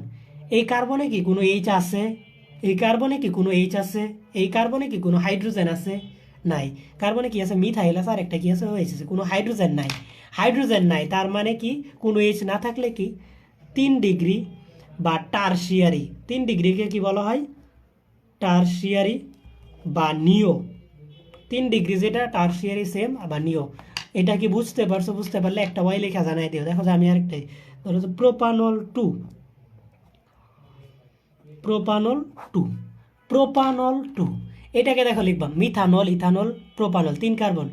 এই কার্বনে কি কোনো এইচ আছে? এই কার্বনে কি কোনো এইচ আছে? এই কার্বনে কি কোনো হাইড্রোজেন আছে? নাই। কার্বনে কি আছে? মিথাইল আছে, আর একটা কি আছে? ওএইচ আছে। কোনো হাইড্রোজেন নাই। হাইড্রোজেন নাই, তার মানে কি কোনো এইচ না থাকলে কি 3 ডিগ্রি বা টারশিয়ারি। 3 ডিগ্রিকে কি বলা হয়? টারশিয়ারি বা নিও। 3 ডিগ্রি যেটা টারশিয়ারি সেম বা নিও। এটা কি বুঝতে পারছো? বুঝতে পারলে একটা ওয়াই লেখা জানাই দিও। দেখো যে আমি আরেকটাই, ধরো যে propanol two, propanol two, propanol two. এটাকে দেখো লিখবা methanol, ethanol, propanol, 3 carbon,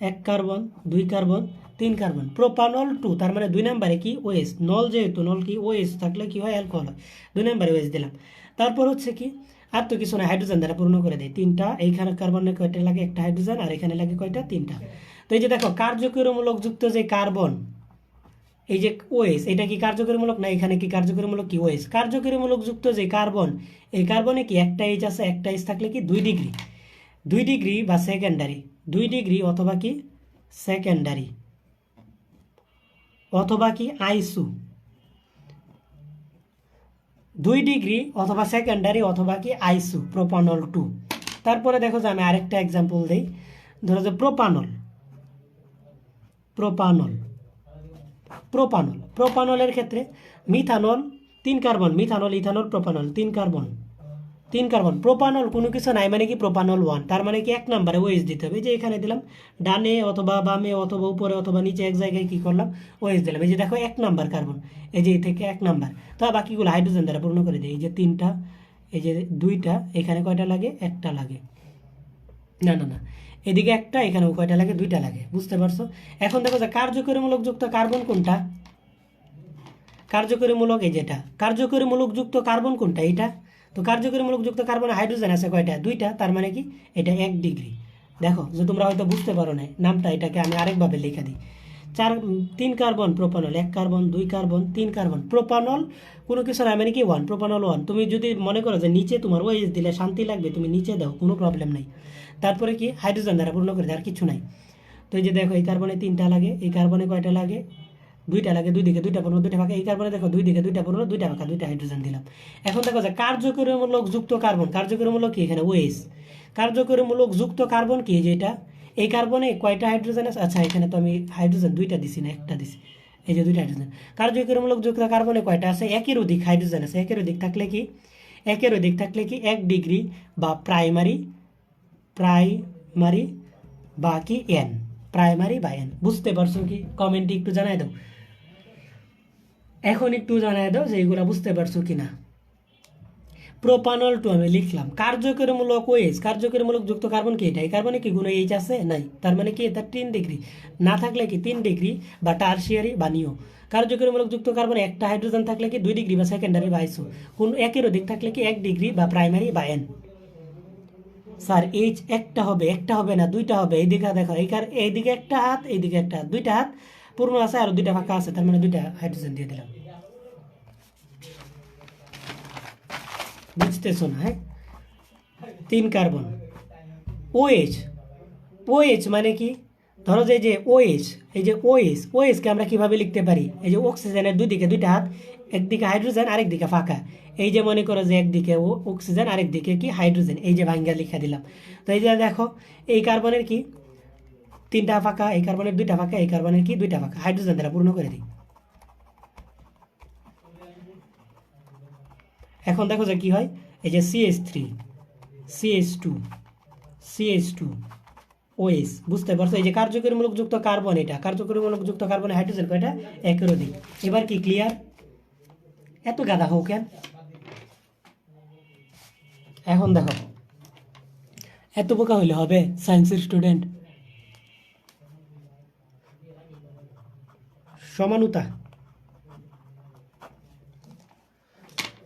1 carbon, 2 carbon, 3 carbon, propanol two. তার মানে 2 নম্বরে কি? ওএস। নল যেহেতু, নল কি? ওএস থাকলে কি হয়? অ্যালকোহল হয়। 2 নম্বরে ওএস দিলাম। তারপর হচ্ছে কি, আর তো কিছু না, হাইড্রোজেন দ্বারা পূর্ণ করে দেয়। 3টা, এইখানে কার্বনে কয়টা লাগে? একটা হাইড্রোজেন, আর এখানে লাগে কয়টা? 3টা। তো এই যে দেখো কার্যকরমূলক যুক্ত যে কার্বন, এই যে ওএস, এটা কি কার্যকরীমূলক না? এখানে কি কার্যকরীমূলক? কি ওএস। কার্যকরীমূলক যুক্ত যে কার্বন, এই কার্বনে কি একটা এইচ আছে? একটা এইচ থাকলে কি 2 ডিগ্রি, 2 ডিগ্রি বা সেকেন্ডারি, 2 ডিগ্রি অথবা কি সেকেন্ডারি, অথবা কি আইসু, 2 ডিগ্রি অথবা সেকেন্ডারি অথবা কি আইসু, প্রোপানল টু। তারপরে দেখো যে আমি আরেকটা এক্সাম্পল দিই, ধরো যে প্রোপানল, প্রোপানল, প্রোপানল, প্রোপানলের ক্ষেত্রে methanol 3 carbon, methanol, ethanol, propanol 3 carbon, 3 carbon. Propanol কোনো কিছু নাই মানে কি? প্রোপানল 1, তার মানে কি 1 নম্বরে ওএইচ দিতে হবে। এই যে এখানে দিলাম, ডানে অথবা বামে অথবা উপরে অথবা নিচে এক জায়গায় কি করলাম? ওএইচ দিলাম। এই যে দেখো 1 নাম্বার কার্বন, এই যে এই থেকে 1 নাম্বার। তো বাকিগুলো হাইড্রোজেন দ্বারা পূর্ণ করে দিই। এই যে 3টা, এই যে 2টা, এখানে কয়টা লাগে? 1টা লাগে। না না না, এদিকে একটা, এখানেও কয়টা লাগে? 2টা লাগে। বুঝতে পারছো? এখন দেখো যে কার্যকরীমূলক যুক্ত কার্বন কোনটা? কার্যকরীমূলক, এই যেটা কার্যকরীমূলক যুক্ত কার্বন কোনটা? এইটা। তো কার্যকরীমূলক যুক্ত কার্বনে হাইড্রোজেন আছে কয়টা? 2টা, তার মানে কি এটা 1 ডিগ্রি। দেখো যে তোমরা হয়তো বুঝতে পারো না নামটা, এটাকে আমি আরেকভাবে লিখে দিই। 3 carbon propanol, 1 carbon, 2 carbon, 3 carbon, propanol কোনো কিছু না মানে কি 1, প্রোপানল 1। তুমি যদি মনে করো যে নিচে তোমার ওএইচ দিলে শান্তি লাগবে, তুমি নিচে দাও, কোনো প্রবলেম নাই। তারপরে কি হাইড্রোজেন দ্বারা পূর্ণ করে দেয়, আর কিছু নাই। তো এই যে দেখো এই কার্বনে 3টা লাগে, এই কার্বনে কয়টা লাগে? 2টা লাগে, 2 দিকে 2টা পূর্ণ, 2টা ফাঁকা। এই কার্বনে দেখো 2 দিকে 2টা পূর্ণ, 2টা ফাঁকা, 2টা হাইড্রোজেন দিলাম। এখন দেখো যে কার্যকরীমূলক যুক্ত কার্বন, কার্যকরীমূলক কি? এখানে ওএইচ। কার্যকরীমূলক যুক্ত কার্বন কি? যেটা এই কার্বনে কয়টা হাইড্রোজেন আছে? আচ্ছা এখানে তো আমি হাইড্রোজেন 2টা দিছি না, একটা দিছি। এই যে 2টা হাইড্রোজেন। কার্যকরীমূলক যুক্ত কার্বনে কয়টা আছে? একের অধিক হাইড্রোজেন আছে। একের অধিক থাকলে কি? একের অধিক থাকলে কি 1 ডিগ্রি বা প্রাইমারি, প্রাইমারি বা কি এন, প্রাইমারি বা এন। বুঝতে পারছো কি? কমেন্টে একটু জানাই দাও। এখন একটু জানাই দাও যে এইগুলা বুঝতে পারছো কিনা। প্রোপানল টু আমি লিখলাম। কার্যকরীমূলক ওএইচ, কার্যকরীমূলক যুক্ত কার্বন কি? এটা। এই কার্বনে কি কোনো এইচ আছে? নাই, তার মানে কি এটা 3 ডিগ্রি, না থাকলে কি 3 ডিগ্রি বা টারশিয়ারি বা নিও। কার্যকরীমূলক যুক্ত কার্বনে একটা হাইড্রোজেন থাকলে কি 2 ডিগ্রি বা সেকেন্ডারি বা আইসো। কোন একের অধিক থাকলে কি 1 ডিগ্রি বা প্রাইমারি বা এন। স্যার এইচ একটা হবে? একটা হবে না, 2টা হবে। এইদিকে দেখো, এইদিকে একটা হাত, এইদিকে একটা হাত, 2টা হাত পূর্ণ আছে আর 2টা ফাঁকা আছে, তার মানে 2টা হাইড্রোজেন দিয়ে দিলাম। বুঝতেছো না? হ্যাঁ, 3 কার্বন, ওএইচ। ওএইচ মানে কি? ধরো যে এই যে ওএইচ, এই যে ওএইচ, ওএইচকে আমরা কিভাবে লিখতে পারি? এই যে অক্সিজেনের 2 দিকে 2টা হাত, একদিকে হাইড্রোজেন আরেক দিকে ফাঁকা। এই যে মনে করো যে একদিকে অক্সিজেন আরেক দিকে কি হাইড্রোজেন, এই যে ভাঙ্গা লিখে দিলাম। তো এই যে দেখো এই কার্বনের কি 3টা ফাঁকা, এই কার্বনের 2টা ফাঁকা, এই কার্বনের কি 2টা ফাঁকা, হাইড্রোজেন দ্বারা পূর্ণ করে দিই। এখন দেখো যে কি হয়, এই যে CH3, CH2, CH2, ওএস, বুঝতে পারছো? এই যে কার্যকরীমূলকযুক্ত কার্বন, এটা কার্যকরীমূলকযুক্ত কার্বনে হাইড্রোজেন কয়টা? একের অধিক। এবার কি ক্লিয়ার? এত গাদা হোক কেন? এখন দেখো, এত বোকা হইলে হবে সায়েন্সের স্টুডেন্ট? সমানুতা,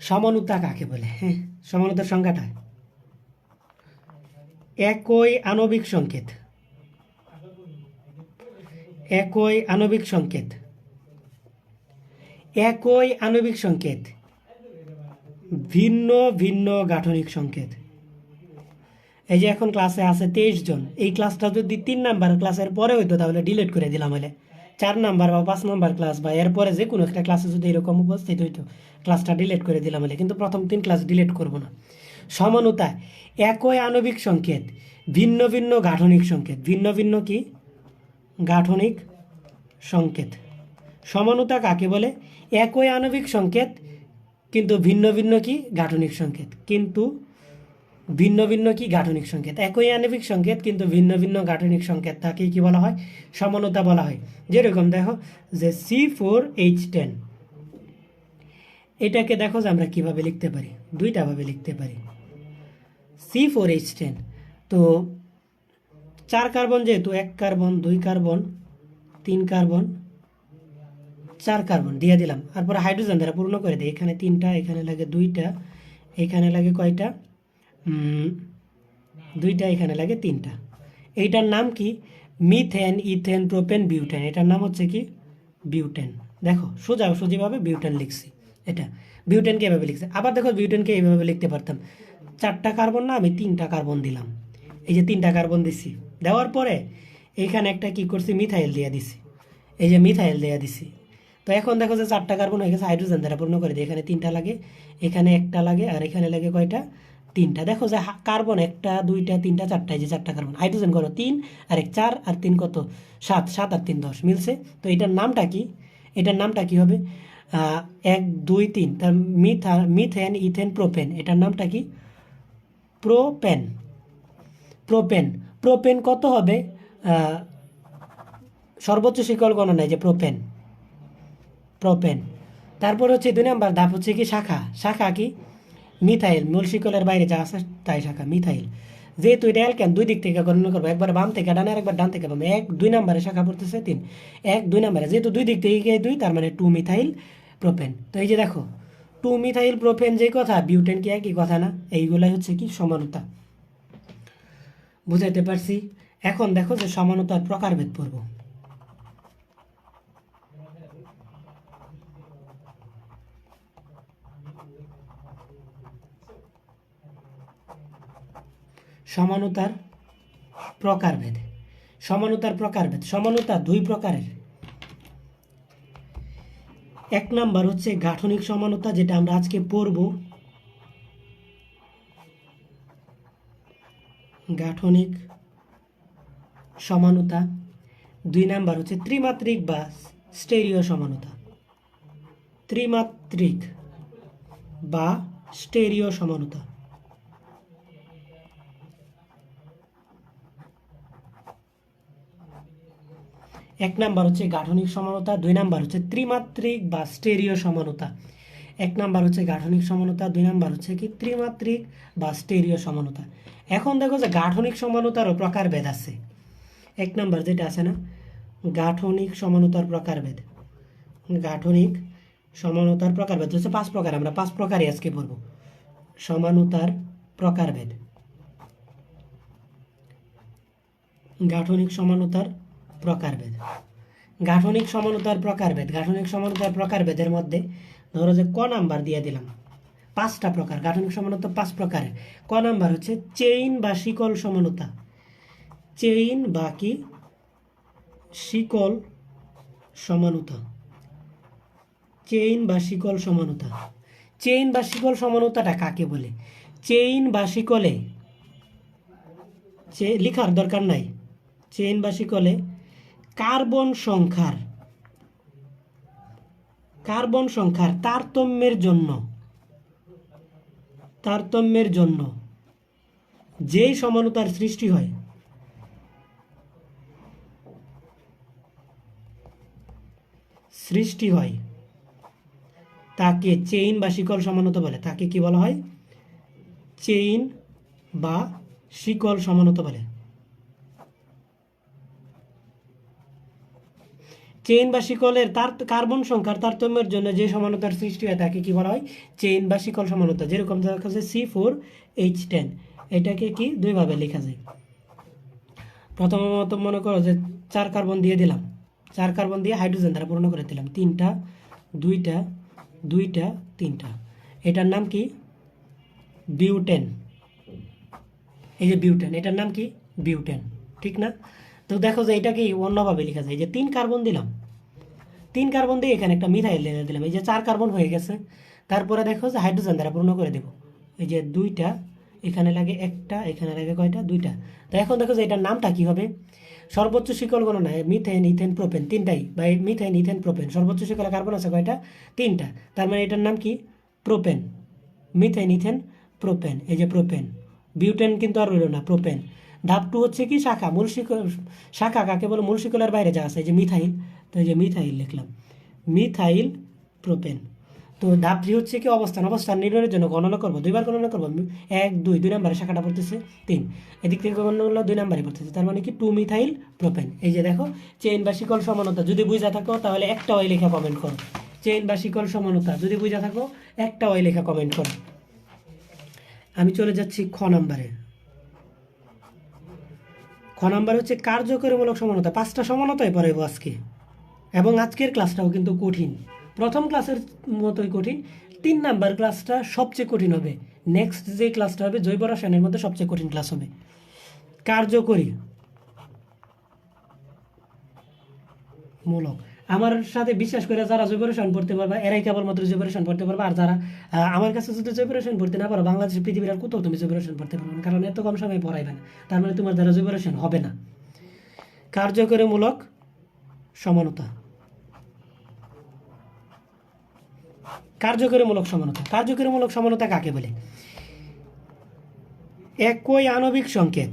সমানুতা কাকে বলে? হ্যাঁ, সমানুতার সংজ্ঞাটা একই আণবিক সংকেত, একই আণবিক সংকেত, একই আণবিক সংকেত, ভিন্ন ভিন্ন গাঠনিক সংকেত। এই যে এখন ক্লাসে আছে 23 জন, এই ক্লাসটা যদি 3 নাম্বার ক্লাসের পরে হইতো তাহলে ডিলিট করে দিলাম, হলে 4 নাম্বার বা 5 নাম্বার ক্লাস বা এরপরে যে কোনো একটা ক্লাসে যদি এরকম উপস্থিত হইতো ক্লাসটা ডিলিট করে দিলাম, হলে কিন্তু প্রথম 3 ক্লাস ডিলিট করব না। সমানুতা একই আণবিক সংকেত, ভিন্ন ভিন্ন গাঠনিক সংকেত, ভিন্ন ভিন্ন কি গাঠনিক সংকেত। সমানুতা কাকে বলে? একই আণবিক সংকেত কিন্তু ভিন্ন ভিন্ন কি গাঠনিক সংকেত, কিন্তু ভিন্ন ভিন্ন কি গাঠনিক সংকেত। একই আণবিক সংকেত কিন্তু ভিন্ন ভিন্ন গাঠনিক সংকেত, তাকে কি বলা হয়? সমানুতা বলা হয়। যেরকম দেখো যে C4H10, এটাকে দেখো যে আমরা কিভাবে লিখতে পারি, দুইটা ভাবে লিখতে পারি। C4H10 তো 4 কার্বন, যেহেতু 1 কার্বন 2 কার্বন 3 কার্বন 4 কার্বন দিয়ে দিলাম, তারপরে হাইড্রোজেন দ্বারা পূর্ণ করে দিই। এখানে 3টা, এখানে লাগে 2টা, এখানে লাগে কয়টা? 2টা, এখানে লাগে 3টা। এইটার নাম কি? Methane, ethane, propane, butane. এটার নাম হচ্ছে কি? বিউটেন। দেখো সোজাভাবে বিউটেন লিখছি। এটা বিউটেনকে এভাবে লিখছি। আবার দেখো বিউটেনকে এইভাবে লিখতে পারতাম, 4টা কার্বন না, আমি 3টা কার্বন দিলাম। এই যে 3টা কার্বন দিছি, দেওয়ার পরে এইখানে একটা কি করছি? মিথাইল দিয়ে দিছি। এই যে মিথাইল দিয়ে দিছি। তো এখন দেখো যে 4টা কার্বন হয়ে গেছে, হাইড্রোজেন দ্বারা পূর্ণ করে দিই। এখানে 3টা লাগে, এখানে 1টা লাগে, আর এখানে লাগে কয়টা? 3টা। দেখো যে কার্বন 1টা 2টা 3টা 4টা, এই যে 4টা কার্বন। হাইড্রোজেন কত? 3 আর 1 4 আর 3 কত? 7, 7 আর 3 10 মিলছে। তো এটার নামটা কি? এটার নামটা কি হবে? 1 2 3, তার মিথেন, ইথেন, প্রোপেন। এটার নামটা কি? প্রোপেন। প্রোপেন। প্রোপেন কত হবে? সর্বোচ্চ শিকল গণনায় যে প্রোপেন, প্রোপেন। তারপর হচ্ছে 2 নাম্বার ধাপ হচ্ছে কি? শাখা। শাখা কি? মিথাইল। মূল শিকলের বাইরে যা আছে তাই শাখা, মিথাইল। যেহেতু এটা অ্যালকেন, দুই দিক থেকে গণনা করবো, একবার বাম থেকে ডানে আর একবার ডান থেকে বামে। 1 2 নাম্বারে শাখা পড়তেছে 3, 1 2 নাম্বারে, যেহেতু দুই দিক থেকে 2, তার মানে 2 মিথাইল প্রোপেন। তো এই যে দেখো 2 মিথাইল প্রোপেন যে কথা, বিউটেন কি একই কথা না? এইগুলাই হচ্ছে কি? সমানুতা। বুঝাইতে পারছি? এখন দেখো যে সমানুতার প্রকারভেদ পড়ব। সমানুতার প্রকারভেদ, সমানুতার প্রকারভেদ। সমানুতা 2 প্রকারের। 1 নাম্বার হচ্ছে গাঠনিক সমানুতা, যেটা আমরা আজকে পড়ব। গাঠনিক সমানুতা। 2 নাম্বার হচ্ছে ত্রিমাত্রিক বা স্টেরিও সমানুতা। ত্রিমাত্রিক বা স্টেরিও সমানুতা। 1 নাম্বার হচ্ছে গাঠনিক সমানুতা, 2 নাম্বার হচ্ছে ত্রিমাত্রিক বা স্টেরিও সমানুতা। 1 নাম্বার হচ্ছে গাঠনিক সমানুতা, 2 নাম্বার হচ্ছে কি? ত্রিমাত্রিক বা স্টেরিও সমানুতা। এখন দেখো যে গাঠনিক সমানুতারও প্রকারভেদ আছে। 1 নাম্বার যেটা আছে না, গাঠনিক সমানুতার প্রকারভেদ। গাঠনিক সমানুতার প্রকারভেদ হচ্ছে 5 প্রকার। আমরা 5 প্রকারই আজকে পড়ব। সমানুতার প্রকারভেদ। গাঠনিক সমানুতার প্রকারভেদ। গাঠনিক সমানুতার প্রকারভেদ। গাঠনিক সমানুতার প্রকারভেদের মধ্যে ধরো যে ক নাম্বার দিয়ে দিলাম, 5টা প্রকার। গাঠনিক সমানুতা 5 প্রকারের। ক নাম্বার হচ্ছে চেইন বা শিকল সমানুতা। চেইন বা কি? শিকল সমানুতা। চেইন বা শিকল সমানুতা। চেইন বা শিকল সমানুতাটা কাকে বলে? চেইন বা শিকলে লিখার দরকার নাই। চেইন বা শিকলে কার্বন সংখ্যার তারতম্যের জন্য যেই সমানুতার সৃষ্টি হয়, সৃষ্টি হয় তাকে চেইন বা শিকল সমানত বলে। তাকে কি বলা হয়? চেইন বা শিকল সমানত বলে। চেইন বা শিকলের তার কার্বন সংখ্যার তারতম্যের জন্য যে সমানতার সৃষ্টি হয় তাকে কি বলা হয়? চেইন বা শিকল সমানতা। যেরকম দেখা যাচ্ছে C4H10, এটাকে কি দুইভাবে লেখা যায়। প্রথমত মনে করো যে 4 কার্বন দিয়ে দিলাম, 4 কার্বন দিয়ে হাইড্রোজেন দ্বারা পূর্ণ করে দিলাম, 3টা 2টা 2টা 3টা, এটার নাম কি? বিউটেন। এই যে বিউটেন, এটার নাম কি? বিউটেন, ঠিক না? তো দেখো যে এটা কি অন্যভাবে লেখা যায়, যে 3 কার্বন দিলাম, 3 কার্বন দিয়ে এখানে একটা মিথাইল দিলাম, এই যে 4 কার্বন হয়ে গেছে। তারপরে দেখো যে হাইড্রোজেন দ্বারা পূর্ণ করে দেব, এই যে 2টা, এখানে লাগে 1টা, এখানে লাগে কয়টা? 2টা। তো এখন দেখো যে এটার নামটা কি হবে? সর্বোচ্চ শিকল গণনায় মিথেন, ইথেন, প্রোপেন, তিনটাই, বা মিথেন, ইথেন, প্রোপেন, সর্বোচ্চ শিকলে কার্বন আছে কয়টা? 3টা। তার মানে এটার নাম কি? প্রোপেন। মিথেন, ইথেন, প্রোপেন, এই যে প্রোপেন। বিউটেন কিন্তু আর রইল না, প্রোপেন। ধাপ 2 হচ্ছে কি? শাখা। মূল শিকল, শাখা কাকে বলে? মূল শিকলের বাইরে যা আছে, এই যে মিথাইল, তো এই যে মিথাইল লিখলাম, মিথাইল প্রোপেন। তো ধাপ 3 হচ্ছে কি? অবস্থান। অবস্থান নির্ণয়ের জন্য গণনা করবো, দুইবার গণনা করবো, 1 2, 2 নম্বরে শাখাটা পড়তেছে 3, এদিক থেকে গণনা করলে 2 নম্বরে পড়তেছে, তার মানে কি 2 মিথাইল প্রোপেন। এই যে দেখো চেইন বা শিকল সমানতা যদি বুঝা থাকো তাহলে একটা ওই লেখা কমেন্ট করো। চেইন বা শিকল সমানতা যদি বুঝা থাকো একটা ওই লেখা কমেন্ট করো। আমি চলে যাচ্ছি খ নাম্বারে। খ নাম্বার হচ্ছে কার্যকরীমূলক সমানতা। 5টা সমানতাই পড়াইবো আজকে, এবং আজকের ক্লাসটাও কিন্তু কঠিন, প্রথম ক্লাসের মতোই কঠিন। 3 নাম্বার ক্লাসটা সবচেয়ে কঠিন হবে। নেক্সট যে ক্লাসটা হবে জৈব রসায়নের মধ্যে সবচেয়ে কঠিন ক্লাস হবে। কার্যকরী মূলক, আমার সাথে বিশ্বাস করে যারা জৈব রসায়ন পড়তে পারবা এরাই কেবলমাত্র জৈব রসায়ন পড়তে পারবা। আর যারা আমার কাছে যদি জৈব রসায়ন পড়তে না পারো, বাংলাদেশের পৃথিবীর আর কোথাও তুমি জৈব রসায়ন পড়তে পারবে না, কারণ এত কম সময় পড়াইবে না, তার মানে তোমার দ্বারা জৈব রসায়ন হবে না। কার্যকরীমূলক সমানতা। কার্যকরীমূলক সমানতা, কার্যকরীমূলক সমানতা কাকে বলে? একই আণবিক সংকেত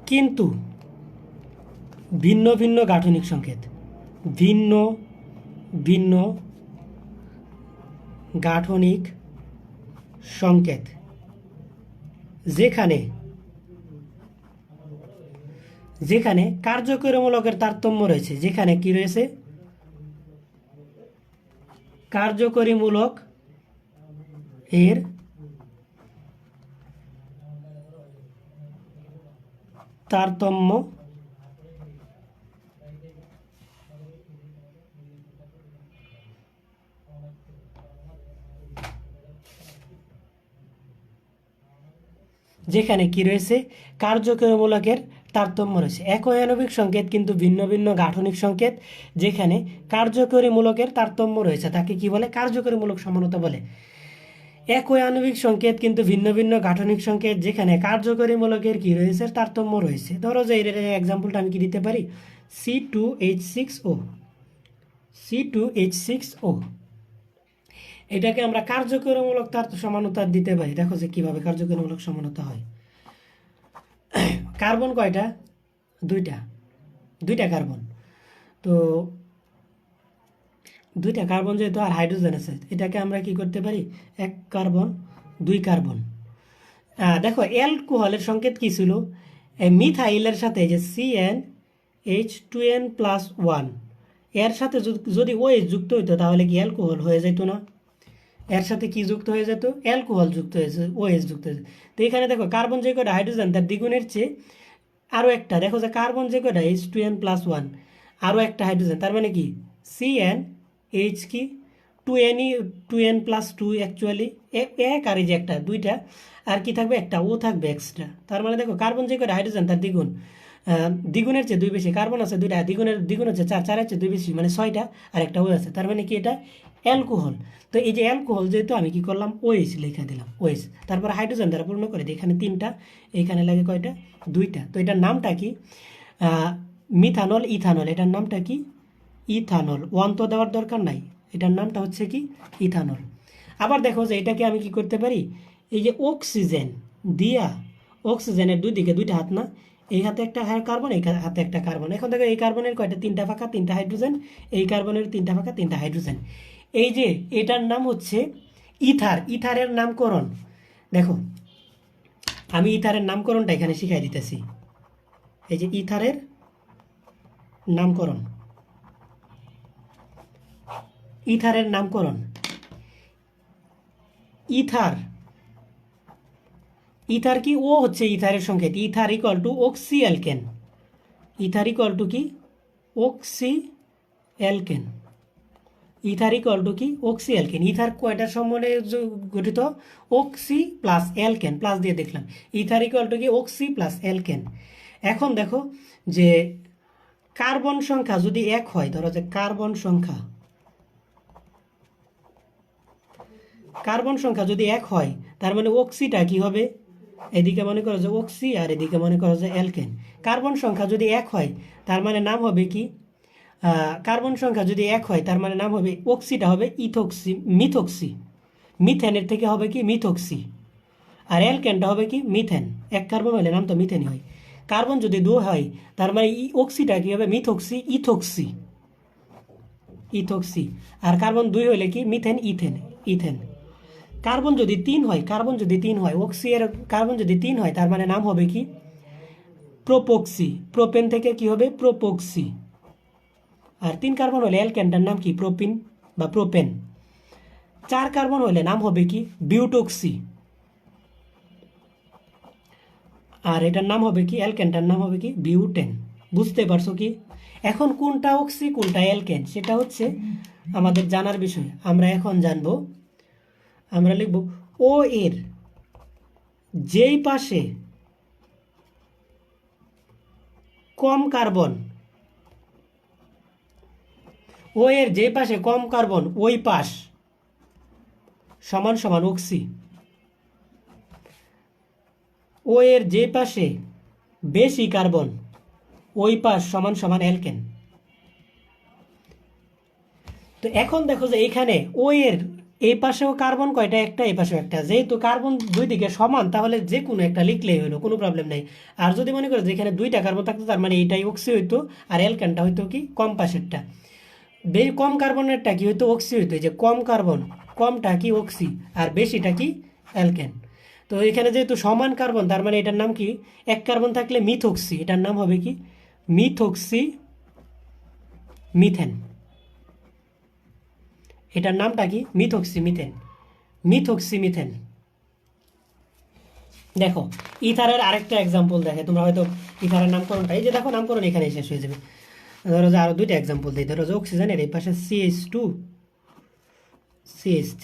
কিন্তু ভিন্ন ভিন্ন গাঠনিক সংকেত, ভিন্ন ভিন্ন গাঠনিক সংকেত, যেখানে যেখানে কার্যকরীমূলকের তারতম্য রয়েছে, যেখানে কি রয়েছে? কার্যকরীমূলক এর তারতম্য যেখানে কি রয়েছে? কার্যকরীমূলকের তারতম্য রয়েছে। একই আণবিক সংকেত কিন্তু ভিন্ন ভিন্ন গাঠনিক সংকেত, যেখানে কার্যকরীমূলকের তারতম্য রয়েছে, তাকে কি বলে? কার্যকরীমূলক সমানতা বলে। একই আণবিক সংকেত কিন্তু ভিন্ন ভিন্ন গাঠনিক সংকেত, যেখানে কার্যকরীমূলকের কি রয়েছে? তারতম্য রয়েছে। ধরো যে এর এক্সাম্পলটা আমি কি দিতে পারি? C2H6O, C2H6O, এটাকে আমরা কার্যকরীমূলক তার সমানতা দিতে পারি। দেখো যে কিভাবে কার্যকরীমূলক সমানতা হয়। কার্বন কয়টা? 2টা, 2টা কার্বন। তো 2টা কার্বন যেহেতু, আর হাইড্রোজেন আছে, এটাকে আমরা কি করতে পারি? 1 কার্বন 2 কার্বন। দেখো অ্যালকোহলের সংকেত কি ছিল? মিথাইলের সাথে যে CnH2n+1, এর সাথে যদি OH যুক্ত হইতো তাহলে কি অ্যালকোহল হয়ে যেত না? এর সাথে কি যুক্ত হয়ে যেত? অ্যালকোহল যুক্ত হয়েছে, OH যুক্ত হয়েছে। তো এখানে দেখো কার্বন যে কয়টা, হাইড্রোজেন তার দ্বিগুণের চেয়ে আরও একটা, দেখো যে কার্বন যে কয়টা H2n+1, আরও একটা হাইড্রোজেন, তার মানে কি CnH কি 2n, 2n+2 অ্যাকচুয়ালি, এক আর এই যে একটা, 2টা, আর কি থাকবে? একটা ও থাকবে এক্সট্রা। তার মানে দেখো কার্বন যে কয়টা, হাইড্রোজেন তার দ্বিগুণ, দ্বিগুণের চেয়ে 2 বেশি, কার্বন আছে 2টা, দ্বিগুণ হচ্ছে 4, 4-এর চেয়ে 2 বেশি, মানে 6টা, আর একটা ও আছে, তার মানে কি এটা অ্যালকোহল। তো এই যে অ্যালকোহল যেহেতু, আমি কি করলাম? OH লিখে দিলাম, OH। তারপর হাইড্রোজেন দ্বারা পূর্ণ করে দিই, এখানে 3টা, এইখানে লাগে কয়টা? 2টা। তো এটার নামটা কি? মিথানল, ইথানল, এটার নামটা কি? ইথানল। 1 তো দেওয়ার দরকার নাই, এটার নামটা হচ্ছে কি? ইথানল। আবার দেখো যে এটাকে আমি কি করতে পারি? এই যে অক্সিজেন দিয়া অক্সিজেনের দুই দিকে দুইটা হাত না, এই হাতে একটা কার্বন, এই হাতে একটা কার্বন। এখন দেখো এই কার্বনের কয়টা, তিনটা ফাঁকা, তিনটা হাইড্রোজেন, এই কার্বনের তিনটা ফাঁকা, তিনটা হাইড্রোজেন। এই যে এটার নাম হচ্ছে ইথার। ইথারের নামকরণ দেখো, আমি ইথারের নামকরণটা এখানে শিখাই দিতেছি। এই যে ইথারের নামকরণ, ইথারের নামকরণ, ইথার, ইথার কি, ও হচ্ছে ইথারের সংকেত। Ether equal to oxy alkane. Ether equal to কি, oxy alkane. Ether equal to কি, অক্সি অ্যালকেন। ইথার কয়টার সমন্বয়ে গঠিত, অক্সি প্লাস অ্যালকেন, প্লাস দিয়ে দেখলাম। ইথার ইকুয়াল টু কি, অক্সি প্লাস অ্যালকেন। এখন দেখো যে কার্বন সংখ্যা যদি এক হয়, ধরো যে কার্বন সংখ্যা, কার্বন সংখ্যা যদি এক হয়, তার মানে অক্সিটা কি হবে, এদিকে মনে করো যে অক্সি আর এদিকে মনে করো যে অ্যালকেন। কার্বন সংখ্যা যদি এক হয়, তার মানে নাম হবে কি, কার্বন সংখ্যা যদি এক হয়, তার মানে নাম হবে, অক্সিটা হবে ইথক্সি, মিথক্সি। মিথেনের থেকে হবে কি, মিথক্সি। আর অ্যালকেনটা হবে কি, মিথেন। এক কার্বন হলে নাম তো মিথেনই হয়। কার্বন যদি দু হয়, তার মানে অক্সিটা কি হবে, মিথক্সি, ইথক্সি, ইথক্সি। আর কার্বন দুই হলে কি, মিথেন, ইথেন, ইথেন। কার্বন যদি তিন হয়, কার্বন যদি তিন হয়, অক্সি এর কার্বন যদি তিন হয়, তার মানে নাম হবে কি, প্রোপক্সি। প্রোপেন থেকে কি হবে, প্রোপক্সি। আর তিন কার্বন হলে অ্যালকেনটার নাম কি, প্রোপিন বা প্রোপেন। চার কার্বন হলে নাম হবে কি, বিউটক্সি। আর এটার নাম হবে কি, অ্যালকেনটার নাম হবে কি, বিউটেন। বুঝতে পারছো কি? এখন কোনটা অক্সি কোনটা অ্যালকেন সেটা হচ্ছে আমাদের জানার বিষয়। আমরা এখন জানবো, আমরা লিখব ও এর যেই পাশে কম কার্বন, ও এর যে পাশে কম কার্বন ওই পাশ সমান সমান অক্সি। ও এর যে পাশে বেশি কার্বন ওই পাশ সমান সমান অ্যালকেন। তো এখন দেখো যে এইখানে ও এর এই পাশেও কার্বন কয়টা, একটা, এই পাশেও একটা। যেহেতু কার্বন দুই দিকে সমান, তাহলে যে কোনো একটা লিখলেই হলো, কোনো প্রবলেম নেই। আর যদি মনে করো যেখানে দুইটা কার্বন থাকতো, তার মানে এইটাই অক্সি হইতো, আর অ্যালকেনটা হইতো কি, কম পাশেরটা। কম কার্বনেরটা কি হইতো, অক্সি হইতো। যে কম কার্বন, কমটা কি অক্সি, আর বেশিটা কি অ্যালকেন। তো এখানে যেহেতু সমান কার্বন, তার মানে এটার নাম কি, এক কার্বন থাকলে মিথক্সি, এটার নাম হবে কি, মিথক্সি মিথেন। এটার নামটা কি, মিথক্সি মিথেন, মিথক্সি মিথেন। দেখো ইথারের আরেকটা এক্সাম্পল দেখে, তোমরা হয়তো ইথারের নামকরণটা, এই যে দেখো নামকরণ এখানে শেষ হয়ে যাবে। ধরো যে আরো দুইটা এক্সাম্পল দিই। ধরো যে অক্সিজেনের এই পাশে CH2 CH3,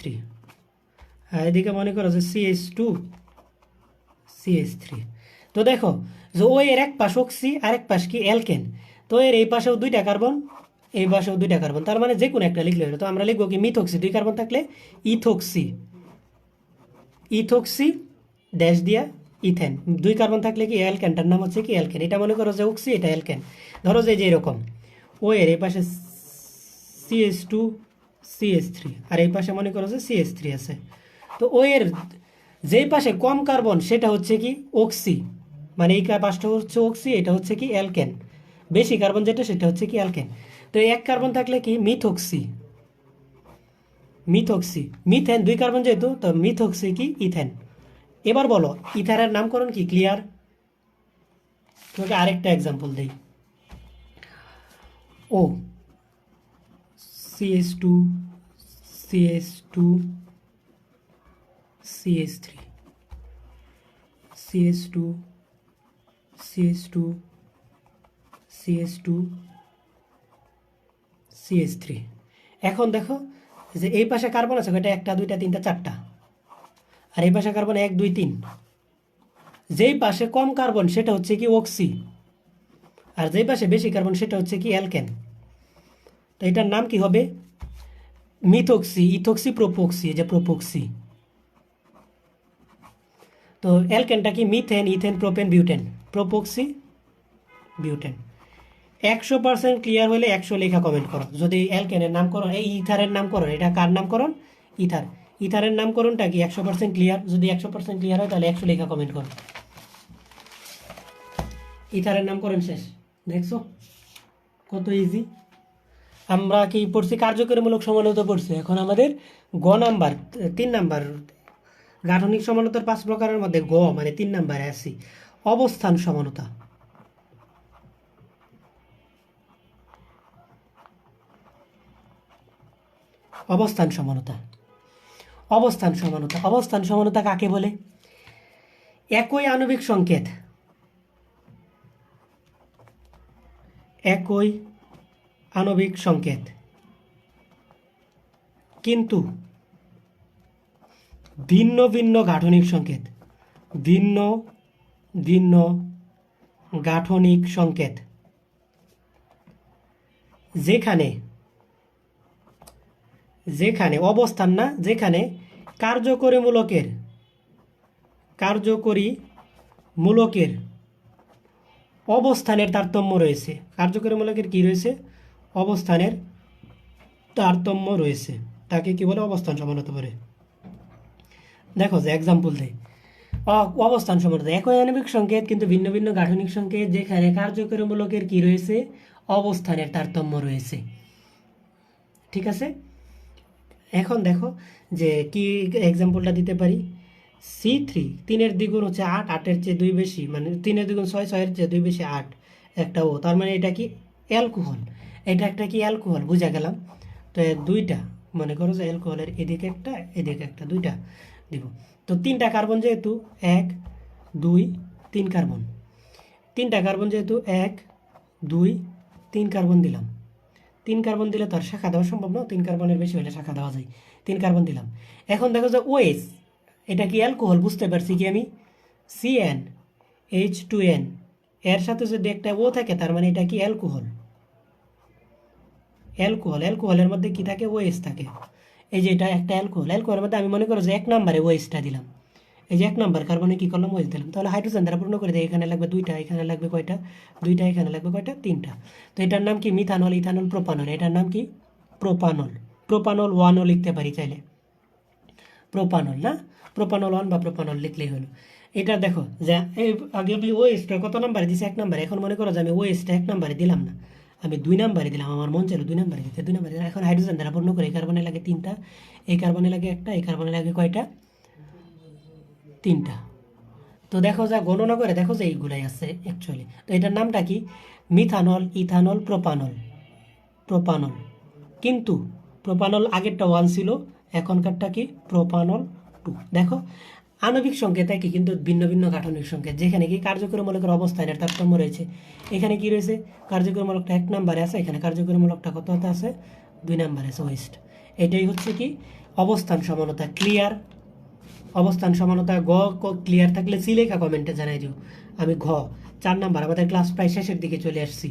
আর এদিকে মনে করো যে CH2 CH3। তো দেখো যে ও এর এক পাশ অক্সি আর এক পাশ কি অ্যালকেন। তো এর এই পাশেও দুইটা কার্বন, এই পাশেও দুইটা কার্বন, তার মানে যে কোনো একটা লিখলে হলো। তো আমরা লিখবো কি, মিথক্সি, দুই কার্বন থাকলে ইথক্সি, ইথক্সি ড্যাশ দিয়া ইথেন। দুই কার্বন থাকলে কি, অ্যালকেনটার নাম হচ্ছে কি, অ্যালকেন। এটা মনে করো যে অক্সি, এটা অ্যালকেন। ধরো যে এরকম ও এর এই পাশে CH2 CH3, আর এই পাশে মনে করো যে CH3 আছে। তো ও এর যেই পাশে কম কার্বন সেটা হচ্ছে কি, অক্সি, মানে এই পাশটা হচ্ছে অক্সি, এটা হচ্ছে কি অ্যালকেন। বেশি কার্বন যেটা সেটা হচ্ছে কি অ্যালকেন। তো এক কার্বন থাকলে কি, মিথক্সি, মিথক্সি মিথেন। দুই কার্বন যেহেতু, তো মিথক্সি কি, ইথেন। এবার বলো ইথারের নামকরণ কি, ক্লিয়ার? তোমাকে আরেকটা এক্সাম্পল দেই। ও CH2 CH2 CH3 CH2 CH2 CH2 CH3। এখন দেখো যে এই পাশে কার্বন আছে এটা একটা, দুইটা, তিনটা, চারটা, আর এই পাশে কার্বন 1 2 3। যেই পাশে কম কার্বন সেটা হচ্ছে কি অক্সি, আর যেই পাশে বেশি কার্বন সেটা হচ্ছে কি অ্যালকেন। তো এটার নাম কি হবে, মিথক্সি, ইথক্সি, প্রোপক্সি, এই যে প্রোপক্সি। তো অ্যালকেনটা কি, methane, ethane, propane, butane, propoxy butane. 100% clear হলে 100 লেখা কমেন্ট করো। যদি অ্যালকেনের নামকরণ, এই ইথারের নামকরণ, এটা কার নামকরণ, ইথার। ইথারের নামকরণটা কি 100% ক্লিয়ার? যদি 100% ক্লিয়ার হয় তাহলে 100 লেখা কমেন্ট করো। ইথারের নামকরণ শেষ। দেখছো কত ইজি। আমরা কি পড়ছি, কার্যকরীমূলক সমানতা পড়ছি। এখন আমাদের গ নাম্বার 3 নাম্বার গাঠনিক সমানতার 5 প্রকারের মধ্যে গ মানে 3 নাম্বারে আসি, অবস্থান সমানতা। অবস্থান সমানতা, অবস্থান সমানতা, অবস্থান সমানতা কাকে বলে? একই আণবিক সংকেত, একই আণবিক সংকেত কিন্তু ভিন্ন ভিন্ন গাঠনিক সংকেত, ভিন্ন ভিন্ন গাঠনিক সংকেত, যেখানে যেখানে অবস্থান না, যেখানে কার্যকরীমূলকের অবস্থানের তারতম্য রয়েছে। কার্যকরীমূলকের কি রয়েছে? অবস্থানের তারতম্য রয়েছে, তাকে কি বলে? অবস্থান সমানতা বলে। দেখো যে এক্সাম্পল দেয়, অবস্থান সমানতা একই আণবিক সংকেত কিন্তু ভিন্ন ভিন্ন গাঠনিক সংকেত, যেখানে কার্যকরীমূলকের কি রয়েছে? অবস্থানের তারতম্য রয়েছে। ঠিক আছে, এখন দেখো যে কি এক্সাম্পলটা দিতে পারি। C3 3-এর দ্বিগুণ হচ্ছে 8, 8-এর চেয়ে 2 বেশি, মানে 3-এর দ্বিগুণ 6, 6-এর চেয়ে 2 বেশি 8, একটা ও, তার মানে এটা কি? অ্যালকোহল। এটা একটা কি? অ্যালকোহল, বুঝা গেলাম। তো দুইটা মনে করো যে অ্যালকোহলের এদিকে একটা এদিকে একটা, দুইটা দিব। তো 3টা কার্বন যেহেতু 1 2 3 কার্বন, 3টা কার্বন যেহেতু 1 2 3 কার্বন দিলাম। 3 কার্বন দিলে তো আর শাখা দেওয়া সম্ভব না, 3 কার্বনের বেশি হলে শাখা দেওয়া যায়। 3 কার্বন দিলাম। এখন দেখো যে ওএস, এটা কি? অ্যালকোহল, বুঝতে পারছি কি আমি? CnH2n এর সাথে যদি একটা ও থাকে, তার মানে এটা কি? অ্যালকোহল। অ্যালকোহল, অ্যালকোহলের মধ্যে কি থাকে? ওএস থাকে। এই যে এটা একটা অ্যালকোহল, অ্যালকোহলের মধ্যে আমি মনে করো যে 1 নম্বরে ওএসটা দিলাম। এই যে 1 নম্বর কার্বনে কি করলাম? ওএস দিলাম। তাহলে হাইড্রোজেন দ্বারা পূর্ণ করে দেয়। এখানে লাগবে 2টা, এখানে লাগবে কয়টা? 2টা, এখানে লাগবে কয়টা? 3টা। তো এটার নাম কি? Methanol, ethanol, propanol. এটার নাম কি? প্রোপানল। প্রোপানল 1ও লিখতে পারি চাইলে, প্রোপানল না, প্রোপানল 1 বা প্রোপানল লিখলেই হলো। এটা দেখো যে আগে আমি ওএসটা কত নাম্বারে দিছি? 1 নাম্বারে। এখন মনে করো যে আমি ওএসটা 1 নাম্বারে দিলাম না, আমি 2 নাম্বারে দিলাম। আমার মন চাইলো 2 নাম্বারে দিতে, 2 নাম্বারে। এখন হাইড্রোজেন দ্বারা পূর্ণ করে এই কার্বনে লাগে 3টা, এই কার্বনে লাগে একটা, এই কার্বনে লাগে কয়টা? 3টা। তো দেখো যা গণনা করে দেখো যে এইগুলাই আছে অ্যাকচুয়ালি। তো এটার নামটা কি? Methanol, ethanol, propanol. প্রোপানল, কিন্তু প্রোপানল আগেরটা 1 ছিল, এখনকারটা কি? প্রোপানল 2। দেখো আণবিক সংকেত একই কিন্তু ভিন্ন ভিন্ন গাঠনিক সংকেত, যেখানে কি কার্যকরীমূলকের অবস্থানের তারতম্য রয়েছে। এখানে কি রয়েছে? কার্যকরীমূলকটা 1 নম্বরে আছে, এখানে কার্যকরীমূলকটা কত হতে আছে? 2 নম্বরে আছে, ওয়েস্ট। এটাই হচ্ছে কি? অবস্থান সমানতা। ক্লিয়ার? অবস্থান সমানতা গ ক্লিয়ার থাকলে সি লেখা কমেন্টে জানাই দিও। আমি ঘ 4 নাম্বার, আমাদের ক্লাস প্রায় শেষের দিকে চলে আসছি।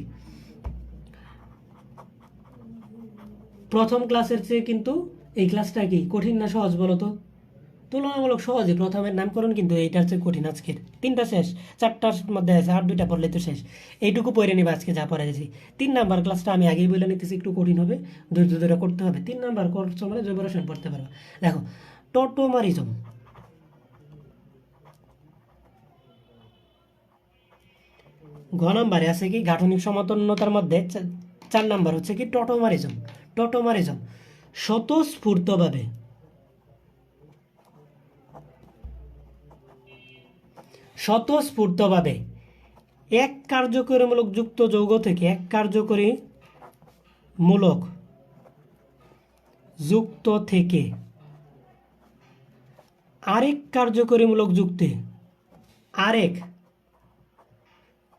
প্রথম ক্লাসের চেয়ে কিন্তু এই ক্লাসটা কি কঠিন না সহজ বলো তো? তুলনামূলক সহজে। প্রথমের নামকরণ কিন্তু এইটার চেয়ে কঠিন। আজকের 3টা শেষ, 4টার মধ্যে আছে, আর 2টা পড়লে তো শেষ। এইটুকু পড়ে নিবা আজকে যা পড়াইছি। 3 নাম্বার ক্লাসটা আমি আগেই বলে নিতেছি, একটু কঠিন হবে, ধৈর্য ধরে করতে হবে। 3 নাম্বার করছো মানে জৈব রসায়ন পড়তে পারবা। দেখো টটোমারিজম, ঘ নাম্বারে আছে কি? গাঠনিক সমতুল্যতার মধ্যে 4 নাম্বার হচ্ছে কি? টটোমারিজম। টটোমারিজম স্বতঃস্ফূর্তভাবে, স্বতঃস্ফূর্তভাবে এক কার্যকরীমূলক যুক্ত যৌগ থেকে, এক কার্যকরীমূলক যুক্ত থেকে আরেক কার্যকরীমূলক যুক্তে, আরেক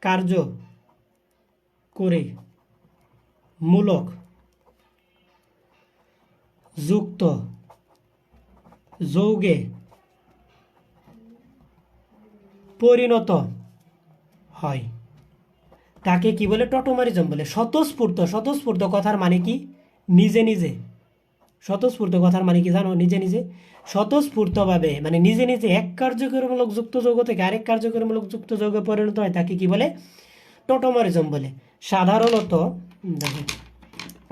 কার্যকরীমূলক যুক্ত যৌগে পরিণত হয়, তাকে কি বলে? টটোমারিজম বলে। স্বতঃস্ফূর্ত, স্বতঃস্ফূর্ত কথার মানে কি? নিজে নিজে। স্বতঃস্ফূর্ত কথার মানে কি জানো? নিজে নিজে। স্বতঃস্ফূর্তভাবে মানে নিজে নিজে এক কার্যকরীমূলক যুক্ত যৌগ থেকে আরেক কার্যকরীমূলক যুক্ত যৌগে পরিণত হয়, তাকে কি বলে? টটোমারিজম বলে। সাধারণত দেখো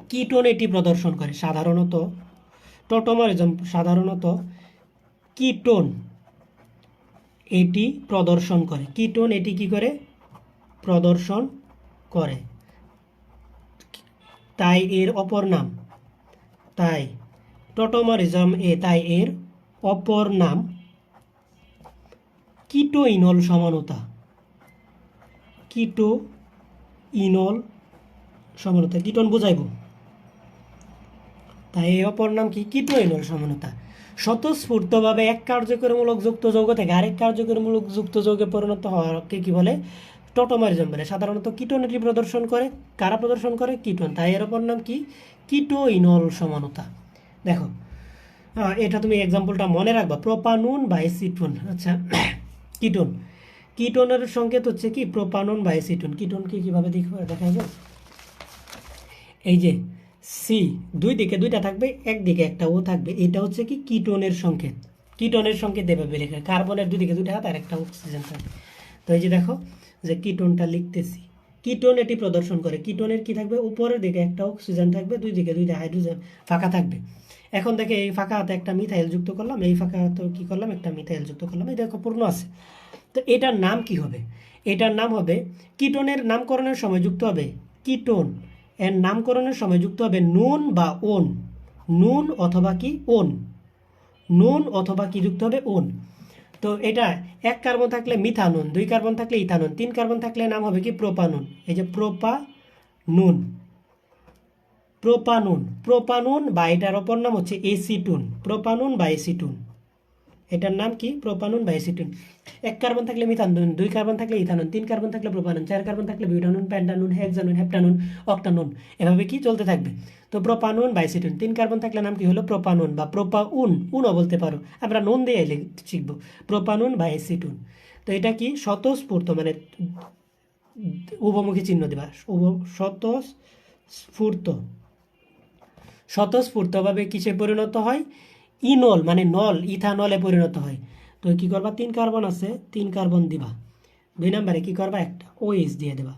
কিটোন এটি প্রদর্শন করে। সাধারণত টটোমারিজম সাধারণত কিটোন এটি প্রদর্শন করে। কিটোন এটি কি করে? প্রদর্শন করে, তাই এর অপর নাম, তাই টটোমারিজম তাই এর অপর নাম কিটোইনল সমানতা, কিটোইনল সমানতা, কিটোন বোঝাইব, তাই এই অপর নাম কি কিটোইনল সমানতা। স্বতঃস্ফূর্তভাবে এক কার্যকরীমূলক যুক্ত যৌগ থেকে আরেক কার্যকরীমূলক যুক্ত যৌগে পরিণত হওয়াকে কি বলে? টটোমারিজম বলে। সাধারণত কিটোন এটি প্রদর্শন করে, কারা প্রদর্শন করে? কিটোন, তাই এর অপর নাম কি কিটোইনল সমানতা। দেখো এটা তুমি এক্সাম্পলটা মনে রাখবা, প্রোপানুন বা এসিটুন। আচ্ছা, কিটোন, কিটোনের সংকেত হচ্ছে কি প্রোপানুন বা এসিটুন। কিটোনকে কিভাবে দেখা যাবে? এই যে সি, দুই দিকে দুইটা থাকবে, একদিকে একটা ও থাকবে, এটা হচ্ছে কি কিটোনের সংকেত। কিটোনের সংকেত এভাবে লেখা, কার্বনের দুই দিকে দুইটা হাত আর একটা অক্সিজেন থাকবে। তো এই যে দেখো যে কিটোনটা লিখতেছি, কিটোন এটি প্রদর্শন করে। কিটোনের কি থাকবে? উপরের দিকে একটা অক্সিজেন থাকবে, দুই দিকে দুইটা হাইড্রোজেন ফাঁকা থাকবে। এখন দেখে এই ফাঁকা হাতে একটা মিথাইল যুক্ত করলাম, এই ফাঁকা হাতে কি করলাম? একটা মিথাইল যুক্ত করলাম, এই দেখো পূর্ণ আছে। তো এটার নাম কি হবে? এটার নাম হবে, কিটোনের নামকরণের সময় যুক্ত হবে, কিটোন এর নামকরণের সময় যুক্ত হবে নুন বা ওন, নুন অথবা কি ওন, নুন অথবা কি যুক্ত হবে? ওন। তো এটা এক কার্বন থাকলে মিথানুন, দুই কার্বন থাকলে ইথানুন, তিন কার্বন থাকলে নাম হবে কি প্রোপানুন। এই যে প্রোপানুন, প্রোপানুন, প্রোপানুন বা এটার অপর নাম হচ্ছে এসিটুন, প্রোপানুন বা এসিটুন। এটার নাম কি? প্রোপানুন বা এসিটুন। এক কার্বন থাকলে মিথানুন, দুই কার্বন থাকলে ইথানুন, তিন কার্বন থাকলে প্রোপানুন, চার কার্বন থাকলে বিউটানুন, পেন্টানুন, হেক্সানুন, হেপ্টানুন, অক্টানুন, এভাবে কি চলতে থাকবে। তো প্রোপানুন বা এসিটুন, তিন কার্বন থাকলে নাম কি হলো? প্রোপানুন বা প্রোপাউন, উনও বলতে পারো, আমরা নুন দিয়ে শিখবো, প্রোপানুন বা এসিটুন। তো এটা কি স্বতঃস্ফূর্ত, মানে উভমুখী চিহ্ন দেবা, স্বতঃস্ফূর্ত, স্বতঃস্ফূর্তভাবে কিসে পরিণত হয়? ইনল মানে নল, ইথানলে পরিণত হয়। তো কি করবা? তিন কার্বন আছে, তিন কার্বন দিবা, দুই নম্বরে কি করবা? একটা OH দিয়ে দেবা।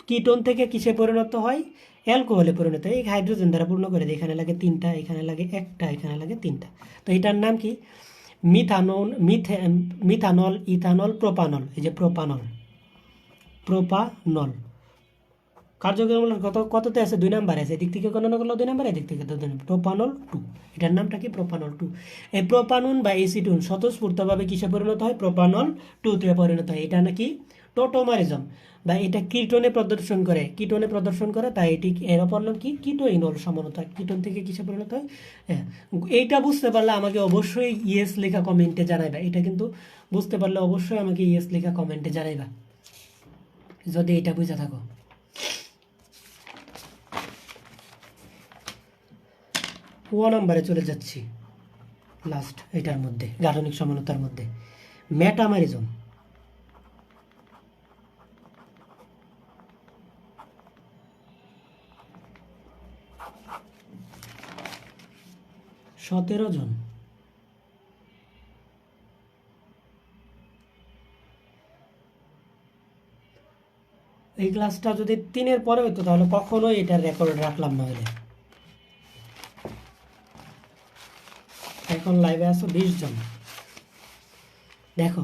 কিটোন থেকে কিসে পরিণত হয়? অ্যালকোহলে পরিণত হয়। এই হাইড্রোজেন দ্বারা পূর্ণ করে দেয়, এখানে লাগে তিনটা, এখানে লাগে একটা, এখানে লাগে তিনটা। তো এটার নাম কি? Methanol, ethanol, propanol. এই যে প্রোপানল, প্রোপানল। কার্যক্রমূলক কততে আছে? দুই নাম্বার আছে, এদিক থেকে গণনা করলো দুই নাম্বার, এদিক থেকে দুই নাম্বার, প্রোপানল 2। এটার নামটা কি? প্রোপানল 2। এই প্রোপানুন বা এসিটুন স্বতঃস্ফূর্তভাবে কিসে পরিণত হয়? প্রোপানল 2-তে পরিণত হয়। এটা নাকি টোটোমারিজম, বা এটা কিটোনে প্রদর্শন করে, কিটোনে প্রদর্শন করে, তাই এটি এর অপর নাম কি? কিটোইনল সমানতা। কিটোন থেকে কিসে পরিণত হয়? হ্যাঁ, এইটা বুঝতে পারলে আমাকে অবশ্যই ইয়েস লেখা কমেন্টে জানাইবা। এটা কিন্তু বুঝতে পারলে অবশ্যই আমাকে ইয়েস লেখা কমেন্টে জানাইবা, যদি এটা বুঝে থাকো। নাম্বারে চলে যাচ্ছি, লাস্ট এটার মধ্যে, গাঠনিক সমানতার মধ্যে মেটামারিজম। সতেরো জন, এই ক্লাসটা যদি 3-এর পরে হতো তাহলে কখনোই এটার রেকর্ড রাখলাম না হলে। এখন লাইভে আসো 20 জন। দেখো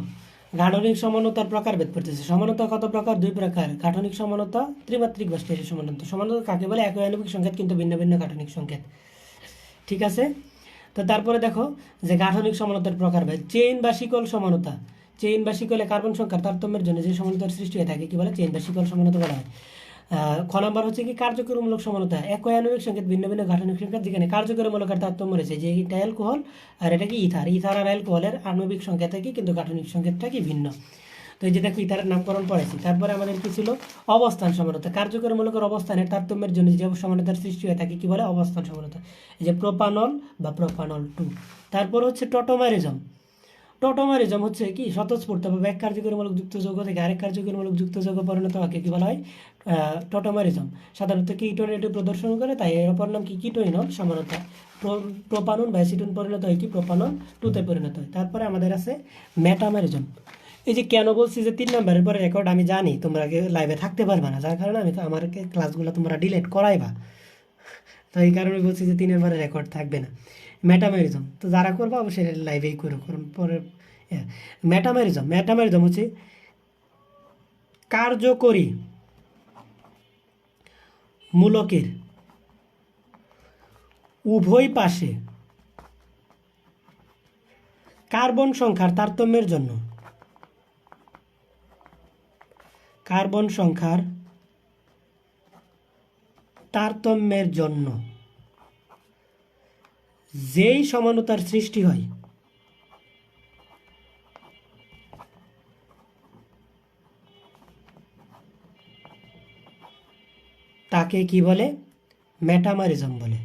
গাঠনিক সমানতার প্রকারভেদ পড়তেছে। সমানতা কত প্রকার? 2 প্রকার। গাঠনিক সমানতা, ত্রিমাত্রিক বা স্টেরিক সমানতা। সমানতা কাকে বলে? একই আণবিক সংকেত কিন্তু ভিন্ন ভিন্ন গাঠনিক সংকেত, ঠিক আছে? তো তারপরে দেখো যে গাঠনিক সমানতার প্রকারভেদ। চেইন বা শিকল সমানতা, চেইন বা শিকলে কার্বন সংখ্যার তারতম্যের জন্য যে সমানতার সৃষ্টি হয়ে থাকে কি বলে? চেইন বা শিকল সমানতা বলা হয়। খ নাম্বার হচ্ছে কি কার্যকরমূলক সমানতা। একই আণবিক সংকেত ভিন্ন ভিন্ন গাঠনিক সংকেত যেখানে কার্যকরমূলকের তারতম্য রয়েছে, যে এটা অ্যালকোহল আর এটা কি ইথার, ইথার আর অ্যালকোহলের আণবিক সংকেত কি কিন্তু গাঠনিক সংকেতটা কি ভিন্ন। তো এই যে দেখো ইথারের নামকরণ পড়েছি। তারপরে আমাদের কি ছিল? অবস্থান সমানতা। কার্যকরমূলকের অবস্থানের তারতম্যের জন্য যে সমানতার সৃষ্টি হয়ে থাকে কি বলে? অবস্থান সমানতা। এই যে প্রোপানল বা প্রোপানল 2। তারপর হচ্ছে টটোমারিজম। টোটোমারিজম হচ্ছে কি স্বতঃস্ফূর্তভাবে এক কার্যকরমূলক যুক্ত যৌগ থেকে আরেক কার্যকরমূলক যুক্ত যৌগ পরিণত হওয়াকে কি বলা হয়? টোটোমারিজম। সাধারণত কিটোন এটি প্রদর্শন করে, তাই এর অপর নাম কি? কিটোইনল সমানতা। প্রোপানুন বা অ্যাসিটুন পরিণত হয় কি? প্রোপানল 2-তে পরিণত হয়। তারপরে আমাদের আছে মেটামারিজম। এই যে কেন বলছি যে 3 নম্বরের পরে রেকর্ড, আমি জানি তোমরা লাইভে থাকতে পারবে না, যার কারণে আমি আমার ক্লাসগুলো তোমরা ডিলিট করাইবা। তো এই কারণে বলছি যে 3-এর পরে রেকর্ড থাকবে না। মেটামারিজম তো যারা করবো অবশ্যই লাইভেই করো, কারণ পরে মেটামারিজম হচ্ছে কার্যকরী মূলকের উভয় পাশে কার্বন সংখ্যার তারতম্যের জন্য যেই সমানতার সৃষ্টি হয় তাকে কি বলে? মেটামরিজম বলে।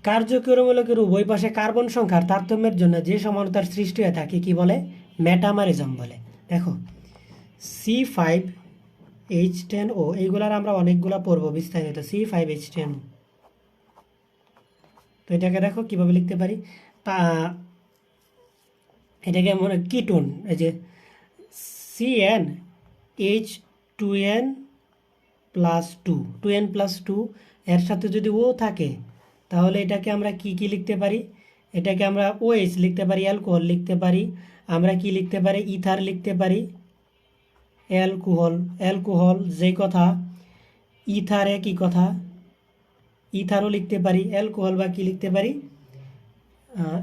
কার্যকরী মূলকের উভয় পাশে কার্বন সংখ্যার তারতম্যের জন্য যে সমানতার সৃষ্টি হয় তাকে কি বলে? মেটামরিজম বলে। দেখো C5H10O এইগুলার আমরা অনেকগুলা পড়বো বিস্তারিত। C5H10O, তো এটাকে দেখো কিভাবে লিখতে পারি। তা এটাকে আমরা কিটোন, এই যে CnH2n+2 এর সাথে যদি ও থাকে তাহলে এটাকে আমরা কি লিখতে পারি? এটাকে আমরা OH লিখতে পারি, অ্যালকোহল লিখতে পারি, আমরা কি লিখতে পারি? ইথার লিখতে পারি, অ্যালকোহল যেই কথা, ইথারে কি কথা, ইথারও লিখতে পারি, অ্যালকোহল বা কি লিখতে পারি,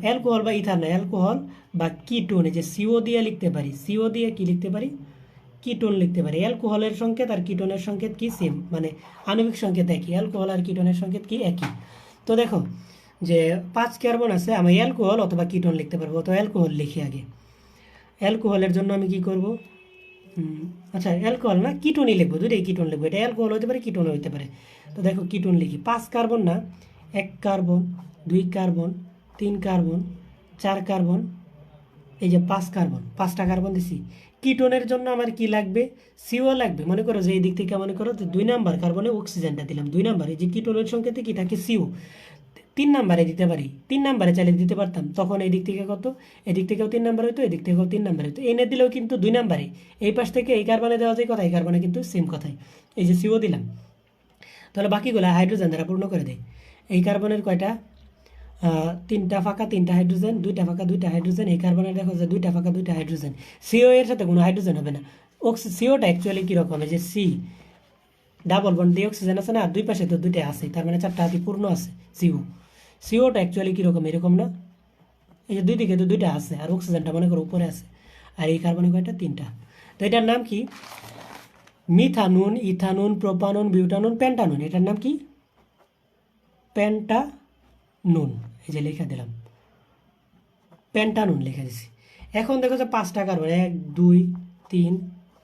অ্যালকোহল বা ইথার না, অ্যালকোহল বা কিটোন, এই যে CO দিয়ে লিখতে পারি, CO দিয়ে কি লিখতে পারি? কিটোন লিখতে পারি। অ্যালকোহলের সংকেত আর কিটোনের সংকেত কি? সেম, মানে আণবিক সংকেত একই। অ্যালকোহল আর কিটোনের সংকেত কি? একই। তো দেখো যে 5 কার্বন আছে, আমি অ্যালকোহল অথবা কিটোন লিখতে পারবো। তো অ্যালকোহল লিখি আগে। অ্যালকোহলের জন্য আমি কি করব? আচ্ছা, অ্যালকোহল না, কিটোনই লিখবো, দুটোই কিটোন লিখবো। এটা অ্যালকোহল হতে পারে, কিটোন হতে পারে। তো দেখো কিটোন লিখি। 5 কার্বন না, 1 কার্বন, 2 কার্বন, 3 কার্বন, 4 কার্বন, এই যে 5 কার্বন, 5টা কার্বন দিছি। কিটোনের জন্য আমার কি লাগবে? CO লাগবে। মনে করো যে এই দিক থেকে মনে করো যে 2 নাম্বার কার্বনে অক্সিজেনটা দিলাম, 2 নাম্বার, এই যে কিটোনের সংকেতে কি থাকে? CO। 3 নাম্বারে দিতে পারি, 3 নাম্বারে চাইলে দিতে পারতাম, তখন এই দিক থেকে কত? এদিক থেকেও 3 নাম্বার হইতো, এদিক থেকেও 3 নাম্বার হইতো। এনে দিলেও কিন্তু 2 নাম্বারে, এই পাশ থেকে এই কার্বনে দেওয়া যায় কথা, এই কার্বনে কিন্তু সেম কথাই। এই যে CO দিলাম, তাহলে বাকিগুলো হাইড্রোজেন দ্বারা পূর্ণ করে দেয়। এই কার্বনের কয়টা? 3টা ফাঁকা, 3টা হাইড্রোজেন, 2টা ফাঁকা, 2টা হাইড্রোজেন। এই কার্বনের দেখো যে 2টা ফাঁকা, 2টা হাইড্রোজেন। CO এর সাথে কোনো হাইড্রোজেন হবে না। COটা অ্যাকচুয়ালি কীরকম? এই যে C ডাবল বন্ড দিয়ে অক্সিজেন আছে না, দুই পাশে তো 2টা আছে, তার মানে 4টা হাতি পূর্ণ আছে। COটা অ্যাকচুয়ালি কীরকম? এরকম না, এই যে দুই দিকে তো 2টা আছে, আর অক্সিজেনটা মনে করো উপরে আছে, আর এই কার্বনে কয়টা? 3টা। তো এটার নাম কি? মিথানুন, ইথানুন, প্রোপানুন, বিউটানুন, পেন্টানুন। এটার নাম কি? পেন্টানুন। এই যে লিখে দিলাম, পেন্টানুন লিখে দিছি। এখন দেখো যে 5টা কার্বন, 1 2 3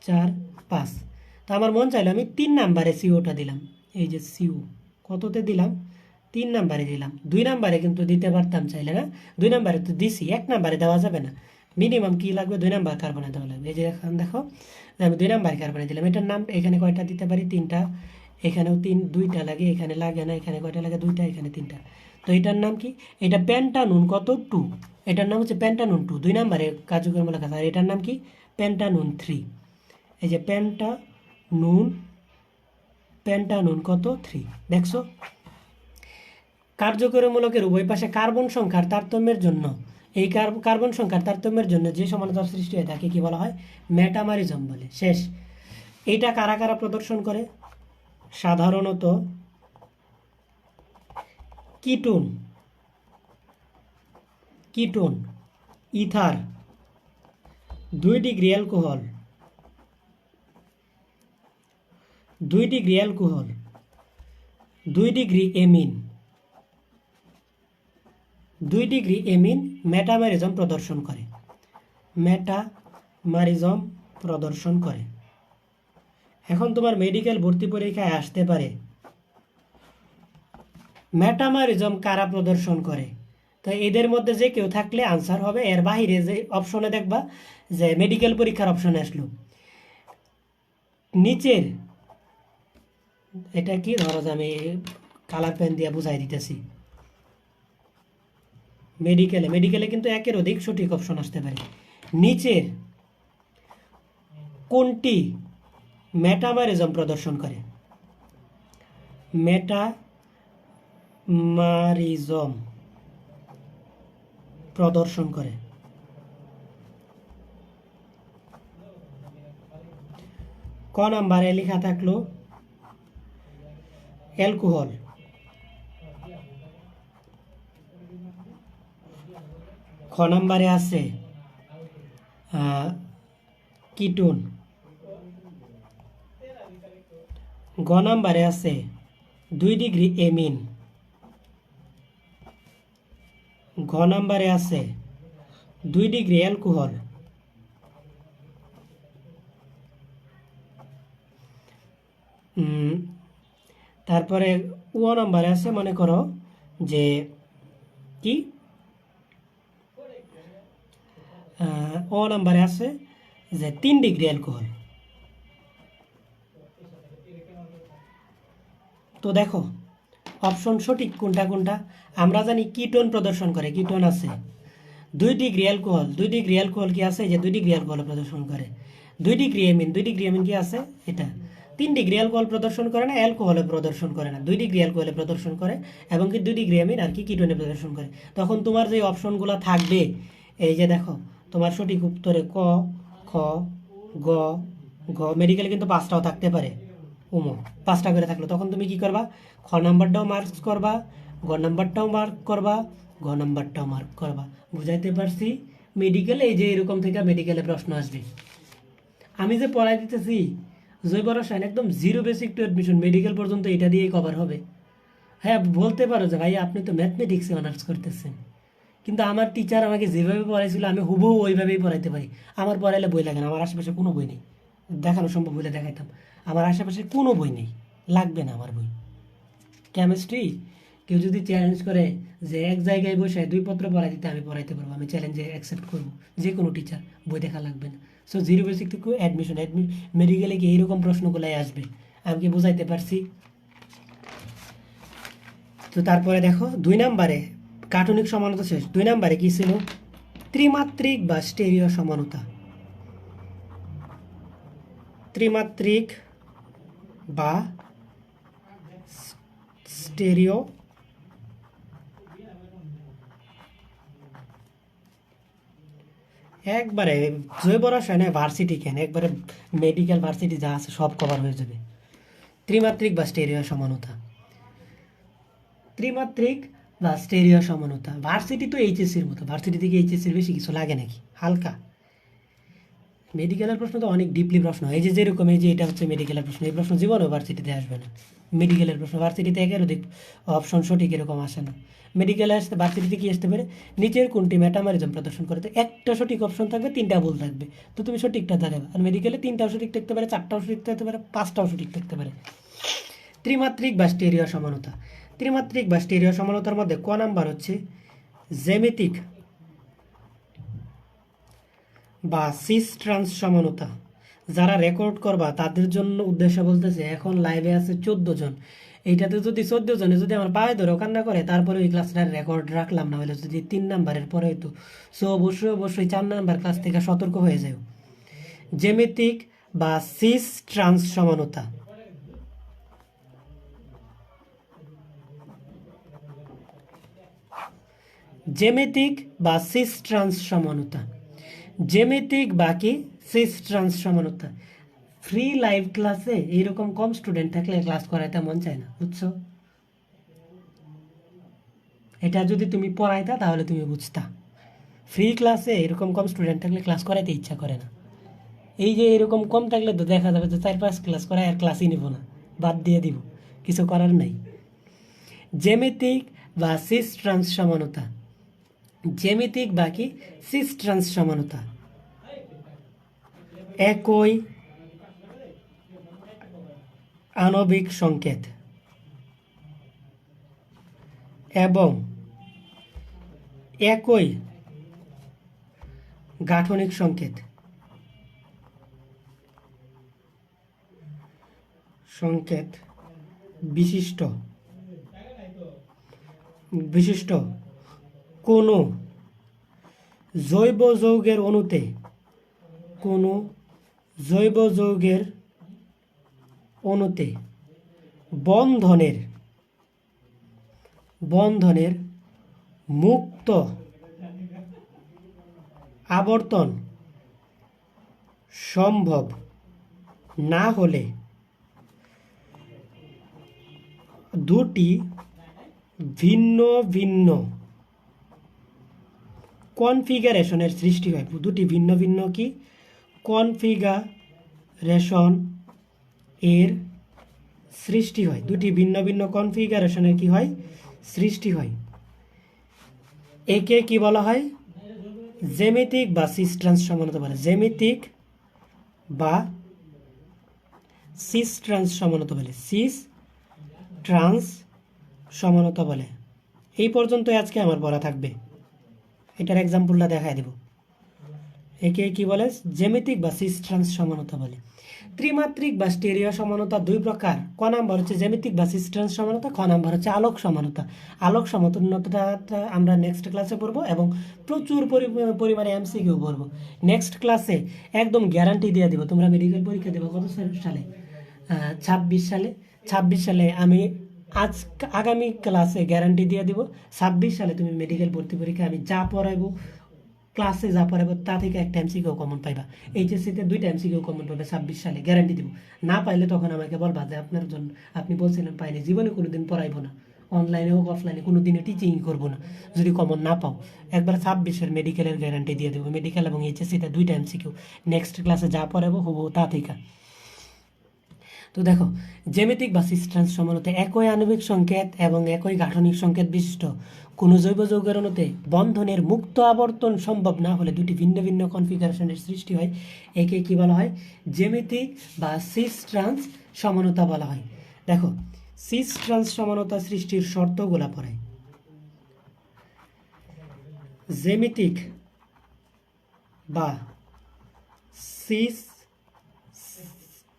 4 5। তো আমার মন চাইলো আমি 3 নাম্বারে COটা দিলাম। এই যে CO কততে দিলাম? 3 নাম্বারে দিলাম। 2 নাম্বারে কিন্তু দিতে পারতাম চাইলে, না 2 নাম্বারে তো দিছি, 1 নাম্বারে দেওয়া যাবে না। মিনিমাম কি লাগবে? 2 নাম্বার কার্বনে দেওয়া লাগবে। এই যে এখন দেখো আমি 2 নাম্বার কার্বনে দিলাম। এটার নাম, এখানে কয়টা দিতে পারি? 3টা। এখানেও 2টা লাগে, এখানে লাগে না। এখানে কয়টা লাগে? 2টা, এখানে 3টা। তো এটার নাম কি? এটা পেন্টানুন কত? 2। এটার নাম হচ্ছে পেন্টানুন 2, 2 নাম্বারে কার্যকরী মূলক আছে। আর এটার নাম কি? পেন্টানুন 3। এই যে পেন্টানুন কত? 3। দেখছো, কার্যকরী মূলকের উভয় পাশে কার্বন সংখ্যার তারতম্যের জন্য, এই কার্বন সংখ্যার তারতম্যের জন্য যে সমানতার সৃষ্টি হয় তাকে কি বলা হয়? মেটামরিজম বলে। শেষ। এইটা কারা কারা প্রদর্শন করে? সাধারণত ketone, ether, 2 degree alcohol, 2 degree amine, 2 degree amine metamerism প্রদর্শন করে। এখন তোমার মেডিকেল ভর্তি পরীক্ষায় আসতে পারে মেটামরিজম কারা প্রদর্শন করে। তো এদের মধ্যে যে কেউ থাকলে আনসার হবে। এর বাহিরে যে অপশনে দেখবা যে মেডিকেল পরীক্ষার অপশনে আসলো, নিচের, এটা কি, ধরো যে আমি কালার পেন দিয়ে বুঝাই দিতেছি। মেডিকেলে কিন্তু একের অধিক সঠিক অপশন আসতে পারে। নিচের কোনটি মেটামরিজম প্রদর্শন করে? মেটামরিজম প্রদর্শন করে। ক নাম্বারে লেখা থাকলো অ্যালকোহল। খ নাম্বারে আছে কিটোন। গ নাম্বারে আছে 2 ডিগ্রি এমিন। ঘ নাম্বারে আছে 2 ডিগ্রি অ্যালকোহল। তারপরে ও নাম্বারে আছে মনে করো যে কি ও নাম্বারে আছে যে 3 ডিগ্রি অ্যালকোহল। তো দেখো অপশন সঠিক কোনটা কোনটা। আমরা জানি কিটোন প্রদর্শন করে, কিটোন আছে। 2 ডিগ্রি অ্যালকোহল, 2 ডিগ্রি অ্যালকোহল কি আছে, যে 2 ডিগ্রি অ্যালকোহল প্রদর্শন করে। 2 ডিগ্রি এমিন, 2 ডিগ্রি এমিন কি আছে এটা। 3 ডিগ্রি অ্যালকোহল প্রদর্শন করে না, অ্যালকোহলে প্রদর্শন করে না, 2 ডিগ্রি অ্যালকোহলে প্রদর্শন করে এবং কি 2 ডিগ্রি এমিন আর কি কিটোনে প্রদর্শন করে। তখন তোমার যে অপশনগুলো থাকবে এই যে দেখো তোমার সঠিক উত্তরে ক, খ, গ, ঘ, মেডিকেলে কিন্তু 5টাও থাকতে পারে। উমো 5টা করে থাকলো তখন তুমি কি করবা, খ নাম্বারটাও মার্কস করবা, গ নাম্বারটাও মার্ক করবা, ঘ নাম্বারটাও মার্ক করবা। বুঝাইতে পারছি? মেডিকেলে এই যে এরকম থেকে মেডিকেলে প্রশ্ন আসবে। আমি যে পড়াই দিতেছি জৈব রসায়ন একদম 0 বেসিক টু অ্যাডমিশন মেডিকেল পর্যন্ত এটা দিয়েই কভার হবে। হ্যাঁ বলতে পারো যে ভাই আপনি তো ম্যাথমেটিক্সে অনার্স করতেছেন, কিন্তু আমার টিচার আমাকে যেভাবে পড়াইছিল আমি হুবহু ওইভাবেই পড়াইতে পারি। আমার পড়াইলে বই লাগে না, আমার আশেপাশে কোনো বই নেই, দেখানো সম্ভব হলে দেখাইতাম। আমার আশেপাশে কোনো বই নেই, লাগবে না আমার বই। কেমিস্ট্রি কেউ যদি চ্যালেঞ্জ করে যে এক জায়গায় বসে 2 পত্র পড়াই দিতে আমি পড়াইতে পারবো, আমি চ্যালেঞ্জে অ্যাকসেপ্ট করবো, যে কোনো টিচার, বই দেখা লাগবে না। সো 0 বেসিক থেকে অ্যাডমিশন মেডিকেলে কি এইরকম প্রশ্নগুলাই আসবে। আমি কি বুঝাইতে পারছি? তো তারপরে দেখো 2 নাম্বারে কার্টুনিক সমানতা শেষ। 2 নাম্বারে কি ছিল, ত্রিমাত্রিক বা স্টেরিও সমানতা। ত্রিমাত্রিক বা স্টেরিও একবারে জৈব রসায়নে ভার্সিটি কেন, একবারে মেডিকেল ভার্সিটি যা আছে সব কভার হয়ে যাবে। ত্রিমাত্রিক বা স্টেরিও সমানতা, ত্রিমাত্রিক বা স্টেরিও সমানতা। ভার্সিটি তো এইচএসসির মতো, ভার্সিটি থেকে এইচএসসির বেশি কিছু লাগে নাকি, হালকা। মেডিকেলের প্রশ্ন তো অনেক ডিপলি প্রশ্ন, এই যে যেরকম এই যে এটা হচ্ছে মেডিকেলের প্রশ্ন, এই প্রশ্ন জীবনেও ভার্সিটিতে আসবে না। মেডিকেলের প্রশ্ন ভার্সিটিতে একের অপশন সঠিক এরকম আসে না। মেডিকেলে আসতে ভার্সিটিতে কি আসতে পারে, নিচের কোনটি মেটামরিজম প্রদর্শন করে, তো একটা সঠিক অপশন থাকবে 3টা ভুল থাকবে, তো তুমি সঠিকটা দেখাবে। আর মেডিকেলে 3টাও সঠিক থাকতে পারে, 4টাও সঠিক থাকতে পারে, 5টাও সঠিক থাকতে পারে। ত্রিমাত্রিক বা স্টেরিও সমানতা, ত্রিমাত্রিক বা স্টেরিও সমানতার মধ্যে ক নাম্বার হচ্ছে জ্যামিতিক বা সিস ট্রান্স সমানতা। যারা রেকর্ড করবা তাদের জন্য উদ্দেশ্য বলতেছে, এখন লাইভে আছে 14 জন, এইটাতে যদি 14 জনে যদি আমার পায়ে ধরে কান্না করে তারপরে ওই ক্লাসটার রেকর্ড রাখলাম না, হলে যদি 3 নাম্বারের পরে হইতো। সো অবশ্যই অবশ্যই 4 নাম্বার ক্লাস থেকে সতর্ক হয়ে যাও। জ্যামিতিক বা সিস ট্রান্স সমানতা, জ্যামিতিক বা সিস ট্রান্স সমানতা, জ্যামিতিক বা কি সিস ট্রান্স সমানতা। ফ্রি লাইভ ক্লাসে এইরকম কম স্টুডেন্ট থাকলে ক্লাস করাইতে মন চায় না, বুঝছো? এটা যদি তুমি পড়াইতা তাহলে তুমি বুঝতা। ফ্রি ক্লাসে এরকম কম স্টুডেন্ট থাকলে ক্লাস করাইতে ইচ্ছা করে না। এই যে এরকম কম থাকলে তো দেখা যাবে যে 4-5 ক্লাস করায় আর ক্লাসই নিব না, বাদ দিয়ে দিব, কিছু করার নাই। জ্যামিতিক বা সিস ট্রান্স সমানতা, জ্যামিতিক বা কি সিস ট্রান্স সমানতা। একই আণবিক সংকেত এবং একই গাঠনিক সংকেত বিশিষ্ট বিশিষ্ট কোনো জৈব যৌগের অণুতে, কোনো জৈব যৌগের অণুতে বন্ধনের মুক্ত আবর্তন সম্ভব না হলে দুটি ভিন্ন ভিন্ন কনফিগারেশনের সৃষ্টি হয়। দুটি ভিন্ন ভিন্ন কি কনফিগারেশন এর সৃষ্টি হয়। দুটি ভিন্ন ভিন্ন কনফিগারেশনের কি হয়? সৃষ্টি হয়। একে কি বলা হয়? জ্যামিতিক বা সিস ট্রান্স সমানতা বলে। জ্যামিতিক বা সিস ট্রান্স সমানতা বলে। সিস ট্রান্স সমানতা বলে। এই পর্যন্ত আজকে আমার পড়া থাকবে। এটার এক্সাম্পলটা দেখায় দেব। একে কি বলে? জ্যামিতিক বা সিস ট্রান্স সমানতা বলে। ত্রিমাত্রিক বা স্টেরিও সমানতা দুই প্রকার। ক নাম্বার হচ্ছে জ্যামিতিক বা সিস ট্রান্স সমানতা, খ নাম্বার হচ্ছে আলোক সমানতা। আলোক সমানতা আমরা নেক্সট ক্লাসে পড়বো এবং প্রচুর পরিমাণে এমসিকিউ পড়বো। নেক্সট ক্লাসে একদম গ্যারান্টি দিয়ে দিব। তোমরা মেডিকেল পরীক্ষা দেবো কত সালে? 26 সালে আমি আগামী ক্লাসে গ্যারান্টি দিয়ে দিব 26 সালে তুমি মেডিকেল ভর্তি পরীক্ষা আমি যা পড়াইবো, ক্লাসে যা পড়াবো তা থেকে একটা এমসিকিউ কমন পাইবা। এইচএসসিতে 2টা এমসিকিউ কমন পাবে 26 সালে, গ্যারান্টি দিব। না পাইলে তখন আমাকে বলবা যে আপনার জন্য আপনি বলছিলেন পাইনি, জীবনে কোনোদিন পড়াইবো না, অনলাইনে হোক অফলাইনে কোনোদিনও টিচিং করবো না যদি কমন না পাও। একবার 26-এর মেডিকেলের গ্যারান্টি দিয়ে দেবো। মেডিকেল এবং এইচএসসিতে 2টা এমসিকিউ, নেক্সট ক্লাসে যা পড়াবো হবো তা থেকে। তো দেখো, জ্যামিতিক বা সিস ট্রান্স সমানতা একই আণবিক সংকেত এবং একই গাঠনিক সংকেত বিশিষ্ট কোনো জৈব যৌগের অণুতে বন্ধনের মুক্ত আবর্তন সম্ভব না হলে দুটি ভিন্ন ভিন্ন কনফিগারেশনের সৃষ্টি হয়। একে কি বলা হয়? জ্যামিতিক বা সিস ট্রান্স সমানতা বলা হয়। দেখো, সিস ট্রান্স সমানতা সৃষ্টির শর্তগুলা পড়ায়। জ্যামিতিক বা সিস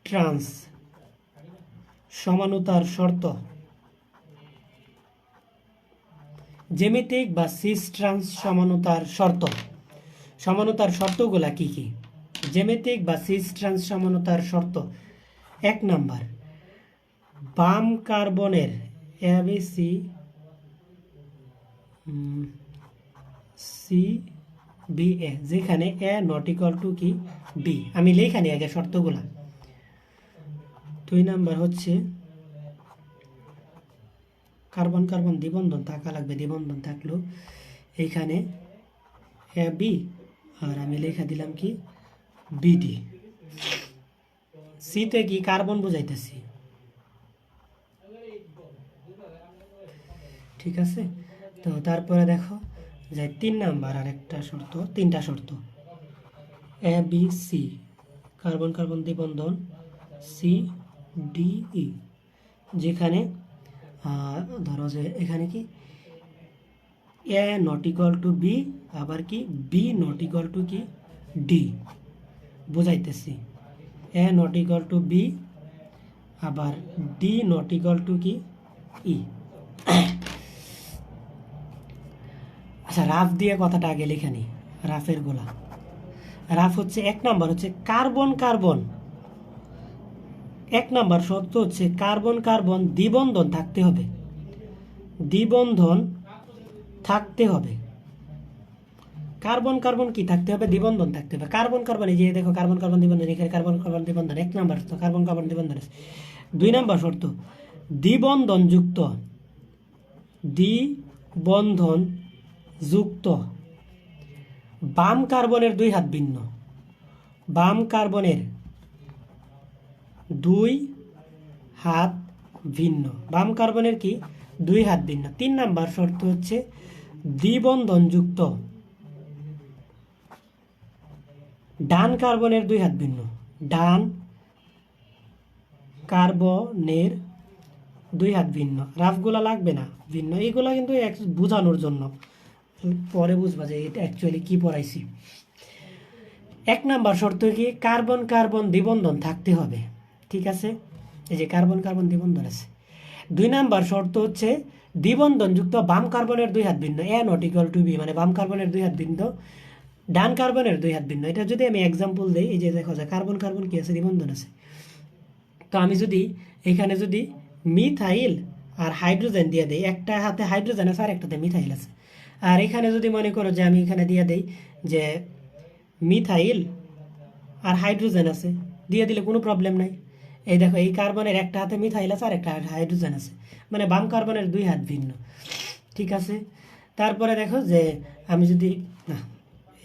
ট্রান্স সমানতার শর্ত। জ্যামিতিক বা সিস ট্রান্স সমানতার শর্ত। সমানতার শর্তগুলা কি কি? জ্যামিতিক বা সিস ট্রান্স সমানতার শর্ত। 1 নাম্বার, বাম কার্বনের এবিসি সি বি এ, যেখানে এ নট ইকুয়াল টু কি বি। আমি লেখানি আগে শর্তগুলা। 2 নাম্বার হচ্ছে কার্বন কার্বন দ্বিবন্ধন থাকা লাগবে। দ্বিবন্ধন থাকলো এইখানে এ বি, আর আমি লেখা দিলাম কি বিডি। সিতে কি কার্বন বুঝাইতেছি, ঠিক আছে। তো তারপরে দেখো যে 3 নাম্বার আর একটা শর্ত, 3টা শর্ত। A B C, carbon carbon দ্বিবন্ধন সি ডি ই, যেখানে ধরো যে এখানে কি A not equal to B, আবার কি বি নট ইকুয়াল টু কি ডি বুঝাইতেছি। A not equal to B, আবার ডি নট ইকুয়াল টু কি ই। আচ্ছা, রাফ দিয়ে কথাটা আগে লিখে নি। রাফের গোলা, রাফ হচ্ছে 1 নাম্বার হচ্ছে কার্বন কার্বন। 1 নাম্বার শর্ত হচ্ছে কার্বন কার্বন দ্বিবন্ধন থাকতে হবে। দ্বিবন্ধন থাকতে হবে। কার্বন কার্বন কি থাকতে হবে? দ্বিবন্ধন থাকতে হবে। কার্বন কার্বন, এই যে দেখো কার্বন কার্বন দ্বিবন্ধন, এখানে কার্বন কার্বন দ্বিবন্ধন 1 নাম্বার, তো কার্বন কার্বন দ্বিবন্ধন আছে। 2 নাম্বার শর্ত, দ্বিবন্ধন যুক্ত, দ্বিবন্ধন যুক্ত বাম কার্বনের 2 হাত ভিন্ন। বাম কার্বনের 2 হাত ভিন্ন। বাম কার্বনের কি 2 হাত ভিন্ন। 3 নাম্বার শর্ত হচ্ছে দ্বিবন্ধন যুক্ত ডান কার্বনের 2 হাত ভিন্ন। ডান কার্বনের 2 হাত ভিন্ন। রাফগুলা লাগবে না, ভিন্ন। এইগুলা কিন্তু বোঝানোর জন্য, পরে বুঝবা যে এটা অ্যাকচুয়ালি কি পড়াইছি। 1 নাম্বার শর্ত কি কার্বন কার্বন দ্বিবন্ধন থাকতে হবে, ঠিক আছে। এই যে কার্বন কার্বন দ্বিবন্ধন আছে। 2 নাম্বার শর্ত হচ্ছে দ্বিবন্ধন যুক্ত বাম কার্বনের 2 হাত ভিন্ন। এ নট ইকুয়াল টু বি, মানে বাম কার্বনের 2 হাত ভিন্ন, ডান কার্বনের 2 হাত ভিন্ন। এটা যদি আমি এক্সাম্পল দেই, এই যে দেখো যে কার্বন কার্বন কি আছে, দ্বিবন্ধন আছে। তো আমি যদি এখানে যদি মিথাইল আর হাইড্রোজেন দিয়ে দেই, একটা হাতে হাইড্রোজেন আছে আর একটাতে মিথাইল আছে। আর এখানে যদি মনে করো যে আমি এখানে দিয়ে দেই যে মিথাইল আর হাইড্রোজেন আছে, দিয়ে দিলে কোনো প্রবলেম নাই। এই দেখো এই কার্বনের একটা হাতে মিথাইল আছে আর একটা হাতে হাইড্রোজেন আছে, মানে বাম কার্বনের দুই হাত ভিন্ন। ঠিক আছে, তারপরে দেখো যে আমি যদি না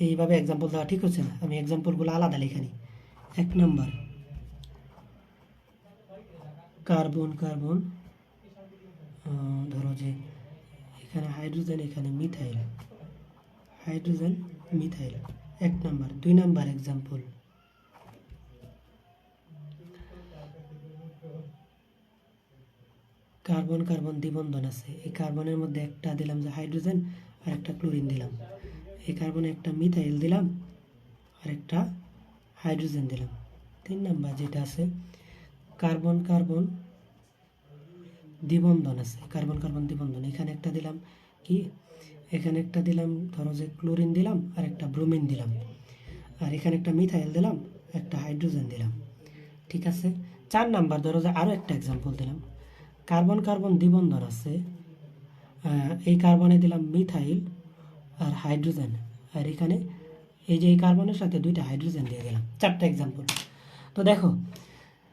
এইভাবে এক্সাম্পল দেওয়া ঠিক হচ্ছে না, আমি এক্সাম্পলগুলো আলাদা লিখে নিই। 1 নম্বর কার্বন কার্বন, ধরো যে এখানে হাইড্রোজেন এখানে মিথাইল, হাইড্রোজেন মিথাইল 1 নম্বর। 2 নম্বর এক্সাম্পল কার্বন কার্বন দ্বিবন্ধন আছে, এই কার্বনের মধ্যে একটা দিলাম যে হাইড্রোজেন আর একটা ক্লোরিন দিলাম, এই কার্বনে একটা মিথাইল দিলাম আর একটা হাইড্রোজেন দিলাম। 3 নাম্বার যেটা আছে কার্বন কার্বন দ্বিবন্ধন আছে, কার্বন কার্বন দ্বিবন্ধন, এখানে একটা দিলাম কি, এখানে একটা দিলাম ধরো যে ক্লোরিন দিলাম আর একটা ব্রোমিন দিলাম, আর এখানে একটা মিথাইল দিলাম একটা হাইড্রোজেন দিলাম। ঠিক আছে, 4 নাম্বার ধরো যে আরও একটা এক্সাম্পল দিলাম, কার্বন কার্বন দ্বিবন্ধন আছে, এই কার্বনে দিলাম মিথাইল আর হাইড্রোজেন, আর এখানে এই যে এই কার্বনের সাথে 2টা হাইড্রোজেন দিয়ে দিলাম। 4টা এক্সাম্পল। তো দেখো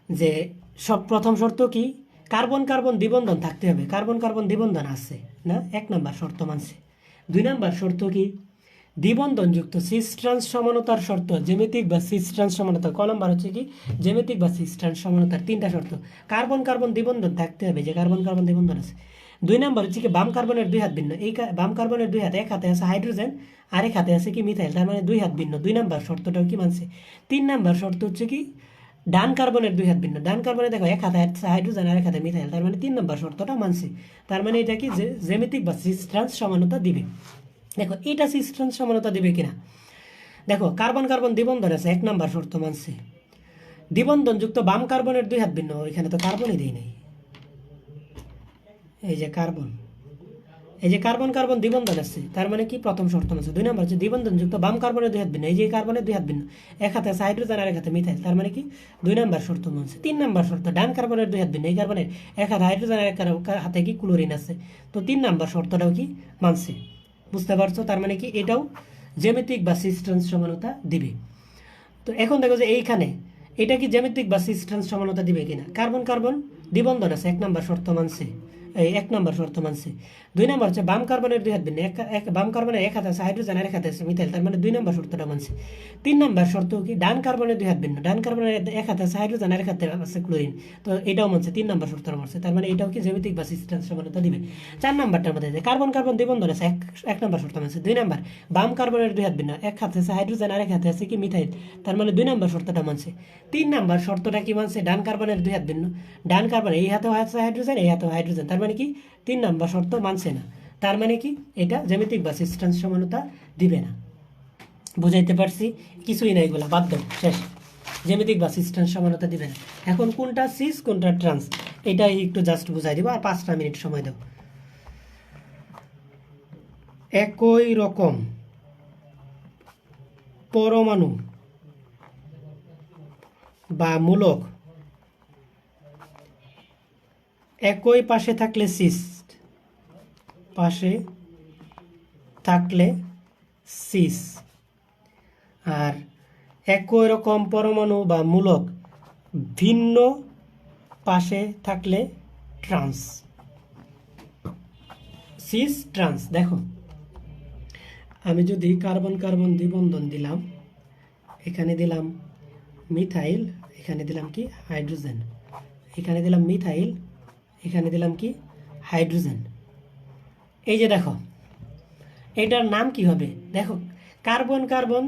যে সব প্রথম শর্ত কি, কার্বন কার্বন দ্বিবন্ধন থাকতে হবে, কার্বন কার্বন দ্বিবন্ধন আছে না, 1 নাম্বার শর্ত মানছে। 2 নাম্বার শর্ত কি, দ্বিবন্ধনযুক্ত সিস ট্রান্স সমানতার শর্ত, জ্যামিতিক বা সিস ট্রান্স সমানতা। ক নাম্বার হচ্ছে কি, জ্যামিতিক বা সিস ট্রান্স সমানতার 3টা শর্ত, কার্বন কার্বন দ্বিবন্ধন থাকতে হবে, যে কার্বন কার্বন দ্বিবন্ধন আছে। 2 নাম্বার হচ্ছে কি, বাম কার্বনের 2 হাত ভিন্ন, এই বাম কার্বনের 2 হাত, এক হাতে আছে হাইড্রোজেন আর এক হাতে আছে কি মিথাইল, তার মানে 2 হাত ভিন্ন। 2 নাম্বার শর্তটাও কি মানছে। 3 নাম্বার শর্ত হচ্ছে কি, ডান কার্বনের 2 হাত ভিন্ন, ডান কার্বনে দেখো এক হাতে হাইড্রোজেন আর এক হাতে মিথাইল, তার মানে 3 নাম্বার শর্তটা মানছে। তার মানে এটা কি যে জ্যামিতিক বা সিস ট্রান্স সমানতা দিবে। দেখো এটা সিস ট্রান্স সমানতা দিবে কিনা, দেখো কার্বন কার্বন দ্বিবন্ধন আছে, 1 নাম্বার শর্ত মানছে। দ্বিবন্ধনযুক্ত বাম কার্বনের 2 হাত ভিন্ন, এখানে তো কার্বনই দেই নাই, এই যে কার্বন, এই যে কার্বন কার্বন দ্বিবন্ধন আছে, তার মানে কি প্রথম শর্ত আছে। 2 নাম্বার হচ্ছে দ্বিবন্ধনযুক্ত বাম কার্বনের 2 হাত ভিন্ন, এই যে কার্বনের 2 হাত ভিন্ন, এক হাতে আছে হাইড্রোজেন আর এক হাতে মিথাইল, তার মানে কি 2 নাম্বার শর্ত মানছে। 3 নাম্বার শর্ত, ডান কার্বনের 2 হাত ভিন্ন, এই কার্বনের এক হাতে হাইড্রোজেন আর এক হাতে কি ক্লোরিন আছে, তো 3 নাম্বার শর্তটাও কি মানছে। বুঝতে পারছো, তার মানে কি এটাও জ্যামিতিক বা সিস ট্রান্স সমানতা দিবে। তো এখন দেখো যে এইখানে এটা কি জ্যামিতিক বা সিস ট্রান্স সমানতা দিবে কিনা, কার্বন কার্বন দ্বিবন্ধন আছে, 1 নাম্বার শর্ত মানছে, এই 1 নাম্বার শর্ত মানছে। 2 নাম্বার হচ্ছে বাম কার্বনের 2 হাত ভিন্ন, বাম কার্বনের এক হাতে আছে হাইড্রোজেন আর এক হাতে আছে মিথাইল, তার মানে 2 নাম্বার শর্তটা মানছে। 3 নাম্বার শর্ত কি, ডান কার্বনের 2 হাত ভিন্ন, ডান কার্বনের এক হাতে আছে হাইড্রোজেন আর এক হাতে আছে ক্লোরিন, তো এটাও মানছে, 3 নাম্বার শর্তটা মানছে, তার মানে এটাও কি জ্যামিতিক বা সিস ট্রান্স সমানতা দিবে। 4 নাম্বারটার মধ্যে কার্বন কার্বন দ্বিবন্ধন আছে, 1 নাম্বার শর্ত মানছে। 2 নাম্বার বাম কার্বনের 2 হাত ভিন্ন, এক হাতে আছে হাইড্রোজেন আর এক হাতে আছে কি মিথাইল, তার মানে 2 নাম্বার শর্তটা মানছে। 3 নাম্বার শর্তটা কি মানছে, ডান কার্বনের 2 হাত ভিন্ন, ডান কার্বন এই হাতেও আছে হাইড্রোজেন এই হাতেও হাইড্রোজেন, তার মানে কি 3 নাম্বার শর্ত মানছে না, তার মানে কি এটা জ্যামিতিক বা সিস ট্রান্স সমানতা দিবে না। বুঝাইতে পারছি, কিছুই না, এগুলা বাদ দাও, শেষ। জ্যামিতিক বা সিস ট্রান্স সমানতা দিবে না। এখন কোনটা সিস কোনটা ট্রান্স, এটাই একটু জাস্ট বুঝাই দিব, আর 5টা মিনিট সময় দাও। একই রকম পরমাণু বা মূলক একই পাশে থাকলে সিস, পাশে থাকলে সিস, আর একই রকম পরমাণু বা মূলক ভিন্ন পাশে থাকলে ট্রান্স, সিস ট্রান্স। দেখো আমি যদি কার্বন কার্বন দ্বিবন্ধন দিলাম, এখানে দিলাম মিথাইল, এখানে দিলাম কি হাইড্রোজেন, এখানে দিলাম মিথাইল, এখানে দিলাম কি হাইড্রোজেন, এই যে দেখো এটার নাম কি হবে, দেখো কার্বন কার্বন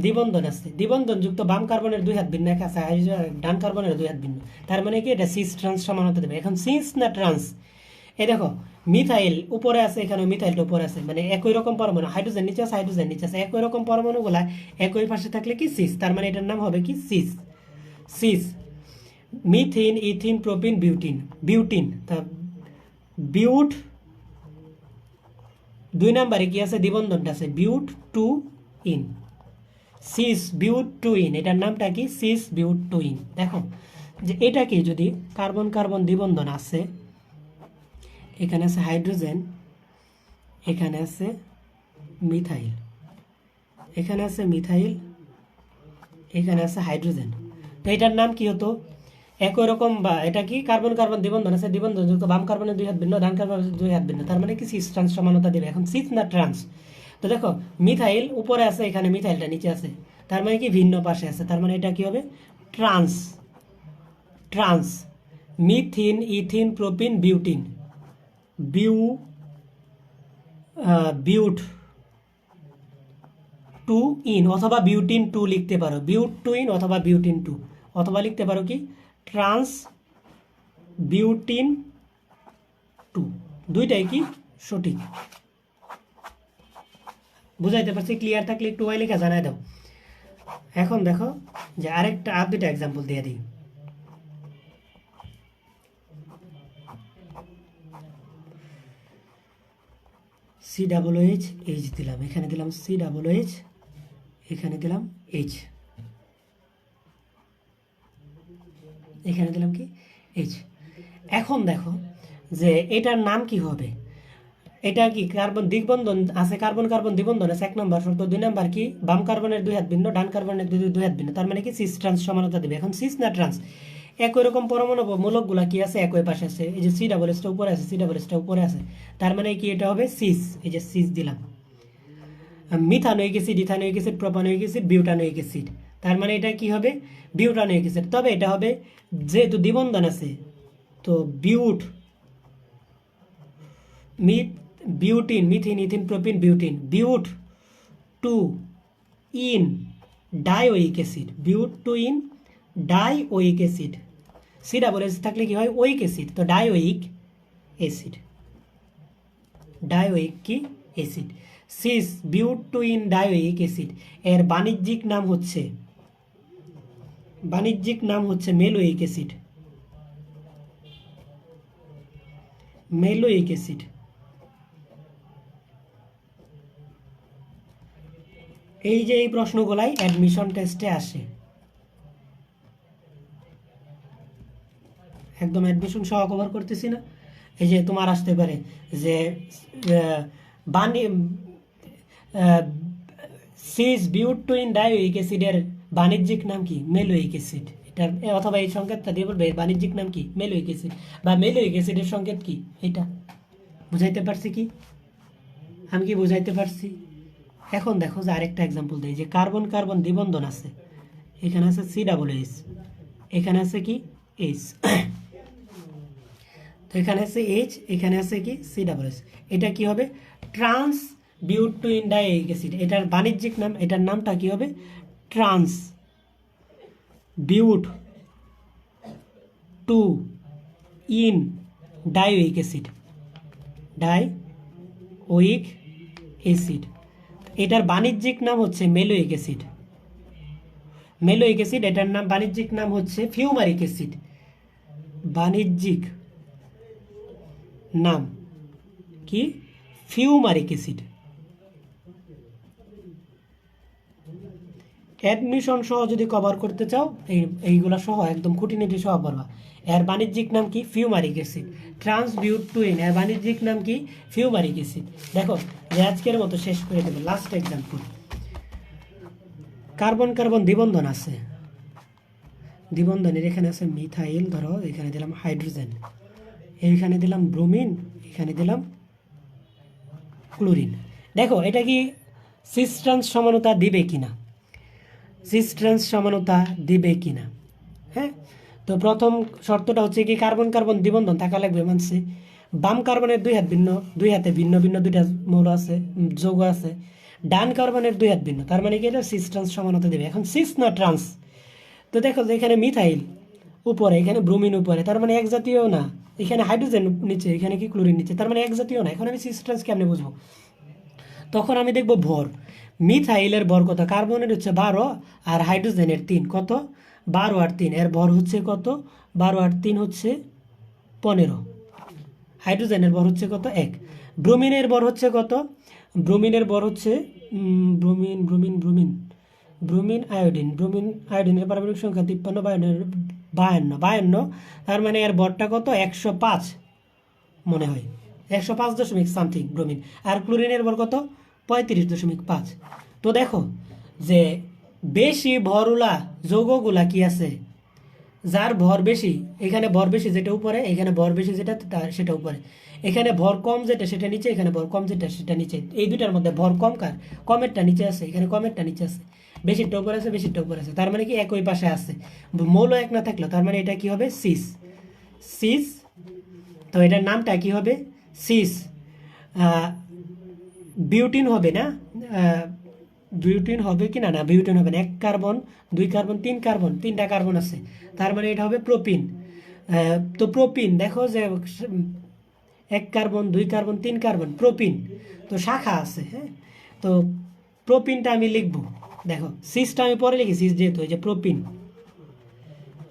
দ্বিবন্ধন আছে, দ্বিবন্ধনযুক্ত বাম কার্বনের 2 হাত ভিন্ন, এক আছে ডান কার্বনের 2 হাত ভিন্ন, তার মানে কি এটা সিস ট্রান্স সমানতা দেবে। এখন সিস না ট্রান্স, এই দেখো মিথাইল উপরে আছে, এখানে মিথাইলটা উপরে আছে, মানে একই রকম পরমাণু, হাইড্রোজেন নিচে আছে হাইড্রোজেন নিচে আছে, একই রকম পরমাণুগুলা একই পাশে থাকলে কি সিস, তার মানে এটার নাম হবে কি cis. Cis methene ethene propene butene, butene তা বিউট 2 নাম্বারে কি আছে, দ্বিবন্ধনটা আছে but two ene, cis but two ene, এটার নামটা কি সিস বিউট টু ইন। দেখো যে এটা কি, যদি কার্বন কার্বন দ্বিবন্ধন আছে, এখানে আছে হাইড্রোজেন, এখানে আছে মিথাইল, এখানে আছে মিথাইল এখানে আছে হাইড্রোজেন। তো এটার নাম কি হতো? একই রকম, বা এটা কি কার্বন কার্বন দ্বিবন্ধন আছে, দ্বিবন্ধন যুক্ত বাম কার্বনের 2 হাত ভিন্ন, ডান কার্বনের 2 হাত ভিন্ন, তার মানে কি সিস ট্রান্স সমানতা দেবে। এখন সিস না ট্রান্স? তো দেখো মিথাইল উপরে আছে, এখানে মিথাইলটা নিচে আছে, তার মানে কি ভিন্ন পাশে আছে, তার মানে এটা কি হবে? Trans. Trans. Methene, ethene, propene, butene, but two ene অথবা বিউটিন টু লিখতে পারো, বিউট টু ইন অথবা বিউটিন টু, অথবা লিখতে পারো কি ট্রান্স বিউটিন টু, দুইটাই কি সঠিক। বুঝাইতে পারছি? ক্লিয়ার থাকলে একটু ওয়াই লেখা জানাই দাও। এখন দেখো যে আরেকটা আর দুইটা এক্সাম্পল দিয়ে দিই। COOH H দিলাম, এখানে দিলাম COOH, এখানে দিলাম H, এখানে দিলাম কি H। এখন দেখো যে এটার নাম কি হবে? এটা কি কার্বন দ্বিবন্ধন আছে, কার্বন কার্বন দ্বিবন্ধন আছে 1 নম্বর শর্ত। 2 নম্বর কি বাম কার্বনের 2 হাত ভিন্ন, ডান কার্বনের 2 হাত ভিন্ন, তার মানে কি সিস ট্রান্স সমানতা দেবে। এখন সিস না ট্রান্স? একই রকম পরমাণু মূলকগুলা কি আছে একই পাশে আছে, এই যে COOHটা উপরে আছে, COOHটা উপরে আছে, তার মানে কি এটা হবে সিস। এই যে সিস দিলাম। Methanoic acid, ethanoic acid, propanoic acid, butanoic acid, তার মানে এটা কি হবে? Butanoic acid. তবে এটা হবে যেহেতু দ্বিবন্ধন আছে, তো butene, methene, ethene, propene, butene, but two ene dioic acid, but two ene dioic acid. COOH থাকলে কি হয়? ওয়িক অ্যাসিড, তো ডাইওয়িক অ্যাসিড, ডাইওয়িক কি acid. Cis but two ene dioic acid, এর বাণিজ্যিক নাম হচ্ছে মেলোয়িক অ্যাসিড, মেলোয়িক অ্যাসিড। এই যে এই প্রশ্নগুলাই অ্যাডমিশন টেস্টে আসে, একদম অ্যাডমিশন সহ কভার করতেছি না। এই যে তোমার আসতে পারে যে সিস বিউট টু ইন ডাইওয়িক অ্যাসিডের বাণিজ্যিক নাম কি? মেলোয়িক অ্যাসিড। এটার অথবা এই সংকেতটা দিয়ে বলবে এর বাণিজ্যিক নাম কি? মেলোয়িক অ্যাসিড, বা মেলোয়িক অ্যাসিডের সংকেত কি? এটা বুঝাইতে পারছি কি? আমি কি বুঝাইতে পারছি? এখন দেখো যে আরেকটা এক্সাম্পল দেই, যে কার্বন কার্বন দ্বিবন্ধন আছে, এখানে আছে COOH, এখানে আছে কি H, তো এখানে আছে H, এখানে আছে কি COOH। এটা কি হবে? Trans but two ene dioic acid. এটার বাণিজ্যিক নাম, এটার নামটা কি হবে? Trans but two ene dioic acid, dioic acid. এটার বাণিজ্যিক নাম হচ্ছে মেলোয়িক অ্যাসিড, মেলোয়িক অ্যাসিড। এটার নাম বাণিজ্যিক নাম হচ্ছে ফিউমারিক অ্যাসিড, বাণিজ্যিক নাম কি? Fumaric acid. অ্যাডমিশন সহ যদি কভার করতে চাও এইগুলা সহ একদম খুঁটিনাটি সহ পড়বা। এর বাণিজ্যিক নাম কি? Fumaric acid. Trans but two ene, এর বাণিজ্যিক নাম কি? Fumaric acid. দেখো যে আজকের মতো শেষ করে দেবো। লাস্ট এক্সাম্পল, কার্বন কার্বন দ্বিবন্ধন আছে, দ্বিবন্ধনের এখানে আছে মিথাইল, ধরো এখানে দিলাম হাইড্রোজেন, এইখানে দিলাম ব্রোমিন, এখানে দিলাম ক্লোরিন। দেখো এটা কি সিস ট্রান্স সমানতা দিবে কিনা, সিস ট্রান্স সমানতা দিবে কিনা। হ্যাঁ, তো প্রথম শর্তটা হচ্ছে কি কার্বন কার্বন দ্বিবন্ধন থাকা লাগবে, মানছে বাম কার্বনের 2 হাত ভিন্ন, 2 হাতে ভিন্ন ভিন্ন 2টা মৌল আছে, যৌগ আছে। ডান কার্বনের 2 হাত ভিন্ন, তার মানে কি এটা সিস ট্রান্স সমানতা দেবে। এখন সিস না ট্রান্স? তো দেখো যে এখানে মিথাইল উপরে, এখানে ব্রোমিন উপরে, তার মানে এক জাতীয় না। এখানে হাইড্রোজেন নিচে, এখানে কি ক্লোরিন নিচে, তার মানে এক জাতীয় না। এখন আমি সিস ট্রান্স কেমনে বুঝবো? তখন আমি দেখব ভর। মিথাইলের ভর কত? কার্বনের হচ্ছে 12 আর হাইড্রোজেনের 3, কত? 12 আর 3, এর ভর হচ্ছে কত? 12 আর 3 হচ্ছে 15। হাইড্রোজেনের ভর হচ্ছে কত? 1। ব্রোমিনের ভর হচ্ছে কত? ব্রোমিনের ভর হচ্ছে ব্রোমিন আয়োডিনের পারমাণবিক সংখ্যা 53, 52, তার মানে এর ভরটা কত? 105 মনে হয়, 105 সামথিং ব্রোমিন। আর ক্লোরিনের ভর কত? 35.5। তো দেখো যে বেশি ভরওয়ালা যৌগগুলা কি আছে, যার ভর বেশি, এখানে ভর বেশি যেটা উপরে, এখানে ভর বেশি যেটা সেটা উপরে, এখানে ভর কম যেটা সেটা নিচে, এখানে ভর কম যেটা সেটা নিচে। এই দুটার মধ্যে ভর কম কার, কমেরটা নিচে আছে, এখানে কমেরটা নিচে আছে, বেশিরটা উপরে আছে, বেশিরটা উপরে আছে, তার মানে কি একই পাশে আছে। মৌল এক না থাকলো, তার মানে এটা কি হবে সিস। সিস, তো এটার নামটা কি হবে সিস। বিউটিন হবে না, বিউটিন হবে কি না, না বিউটিন হবে না, 1 কার্বন 2 কার্বন 3 কার্বন, 3টা কার্বন আছে, তার মানে এটা হবে প্রোপিন। তো প্রোপিন দেখো যে 1 কার্বন 2 কার্বন 3 কার্বন প্রোপিন, তো শাখা আছে, হ্যাঁ। তো প্রোপিনটা আমি লিখবো, দেখো সিসটা আমি পরে লিখি, সিস যেহেতু এই যে প্রোপিন,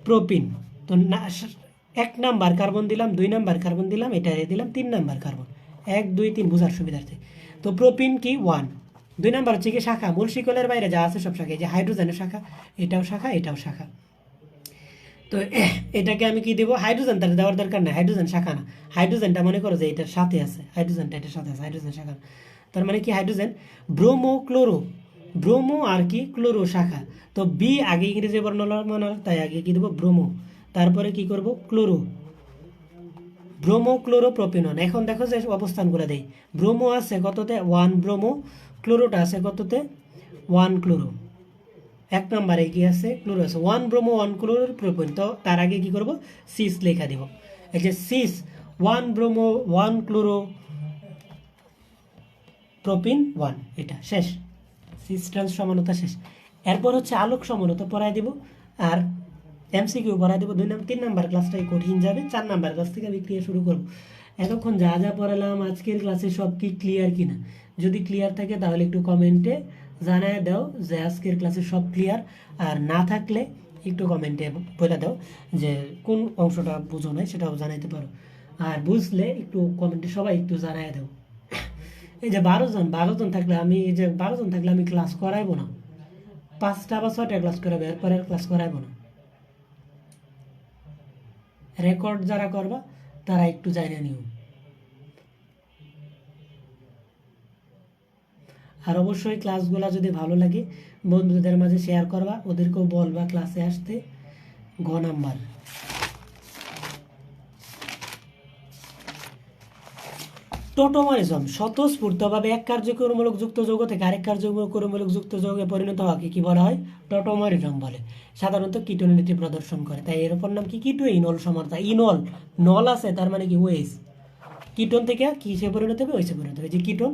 প্রোপিন। তো 1 নাম্বার কার্বন দিলাম, 2 নাম্বার কার্বন দিলাম, এটা দিলাম 3 নাম্বার কার্বন, 1 2 3 বোঝার সুবিধার্থে। তো প্রোপিন কি 1, 2 নাম্বার হচ্ছে কি শাখা, মূল শিকলের বাইরে যা আছে সব শাখা, এই যে হাইড্রোজেনের শাখা, এটাও শাখা, এটাও শাখা। তো এটাকে আমি কি দেবো, হাইড্রোজেন তার দেওয়ার দরকার নেই, হাইড্রোজেন শাখা না, হাইড্রোজেনটা মনে করো যে এটার সাথে আছে, হাইড্রোজেনটা এটার সাথে আছে, হাইড্রোজেন শাখা না। তার মানে কি হাইড্রোজেন, ব্রোমো ক্লোরো, ব্রোমো আর কি ক্লোরো শাখা। তো বি আগে ইংরেজি বর্ণমালা, তাই আগে কি দেবো ব্রোমো, তারপরে কি করব ক্লোরো, ব্রোমো ক্লোরো প্রোপিনন। এখন দেখো যে অবস্থানগুলো দেই, ব্রোমো আছে কততে 1 ব্রোমো, ক্লোরোটা আছে কততে 1 ক্লোরো, 1 নম্বরে কি আছে ক্লোরো আছে, 1 ব্রোমো 1 ক্লোরো প্রোপিন। তো তার আগে কি করব সিস লেখা দিব, এই যে সিস 1 ব্রোমো 1 ক্লোরো প্রোপিন 1, এটা শেষ, সিস ট্রান্স সমানতা শেষ। এরপর হচ্ছে আলোক সমানতা পড়ায় দিব, আর এমসিকিউ পড়ায় দেবো। 3 নাম্বার ক্লাসটাই কঠিন যাবে, 4 নাম্বার ক্লাস থেকে আমি ক্লিয়ার শুরু করবো। এতক্ষণ যা যা পড়ালাম আজকের ক্লাসে সব কি ক্লিয়ার কিনা, যদি ক্লিয়ার থাকে তাহলে একটু কমেন্টে জানায় দাও যে আজকের ক্লাসে সব ক্লিয়ার, আর না থাকলে একটু কমেন্টে বলে দাও যে কোন অংশটা বুঝো নাই, সেটাও জানাইতে পারো। আর বুঝলে একটু কমেন্টে সবাই একটু জানায় দাও। এই যে 12 জন থাকলে আমি, এই যে 12 জন থাকলে আমি ক্লাস করাইবো না, 5টা বা 6টা ক্লাস করাবো, এরপরে ক্লাস করাইবো না। রেকর্ড যারা করবা তারা একটু জানে নিও। আর অবশ্যই ক্লাসগুলো যদি ভালো লাগে বন্ধুদের মাঝে শেয়ার করবা, ওদেরকেও বলবা ক্লাসে আসতে। গ নাম্বার, টোটোমারিজম স্বতঃস্ফূর্তভাবে এক কার্যকরমূলক যুক্ত যৌগ থেকে আরেক কার্যকরমূলক যুক্ত যৌগে পরিণত হওয়াকে কি বলা হয়, টোটোমারিজম বলে। সাধারণত কিটোন নীতি প্রদর্শন করে, তাই এর অপর নাম কি কিটো ইনল সমানতা। ইনল নল আছে, তার মানে কি ওয়েস, কিটোন থেকে কিসে পরিণত হবে, ওইসে পরিণত হবে। যে কিটোন,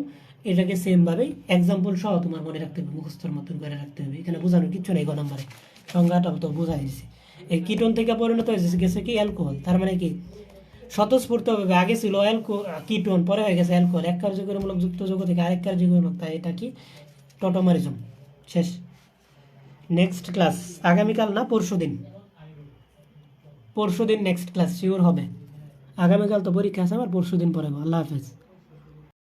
এটাকে সেম ভাবে এক্সাম্পল সহ তোমার মনে রাখতে হবে, মুখস্থর মতন করে রাখতে হবে, এখানে বোঝানোর কিচ্ছু নেই। গ নম্বরে সংজ্ঞাটা তো বোঝাই দিয়েছি। এই কিটোন থেকে পরিণত হয়েছে গেছে কি অ্যালকোহল, তার মানে কি স্বতঃস্ফূর্তভাবে আগে ছিল কিটোন, পরে হয়ে গেছে অ্যালকোহল, এক কার্যকরমূলক যুক্ত যৌগ থেকে আরেক কার্যকরমূলক, তাই এটা কি টোটোমারিজম। শেষ। নেক্সট ক্লাস আগামীকাল না পরশুদিন, পরশুদিন নেক্সট ক্লাস শিওর হবে। আগামীকাল তো পরীক্ষা আছে আমার, পরশুদিন পড়াবো। আল্লাহ হাফেজ।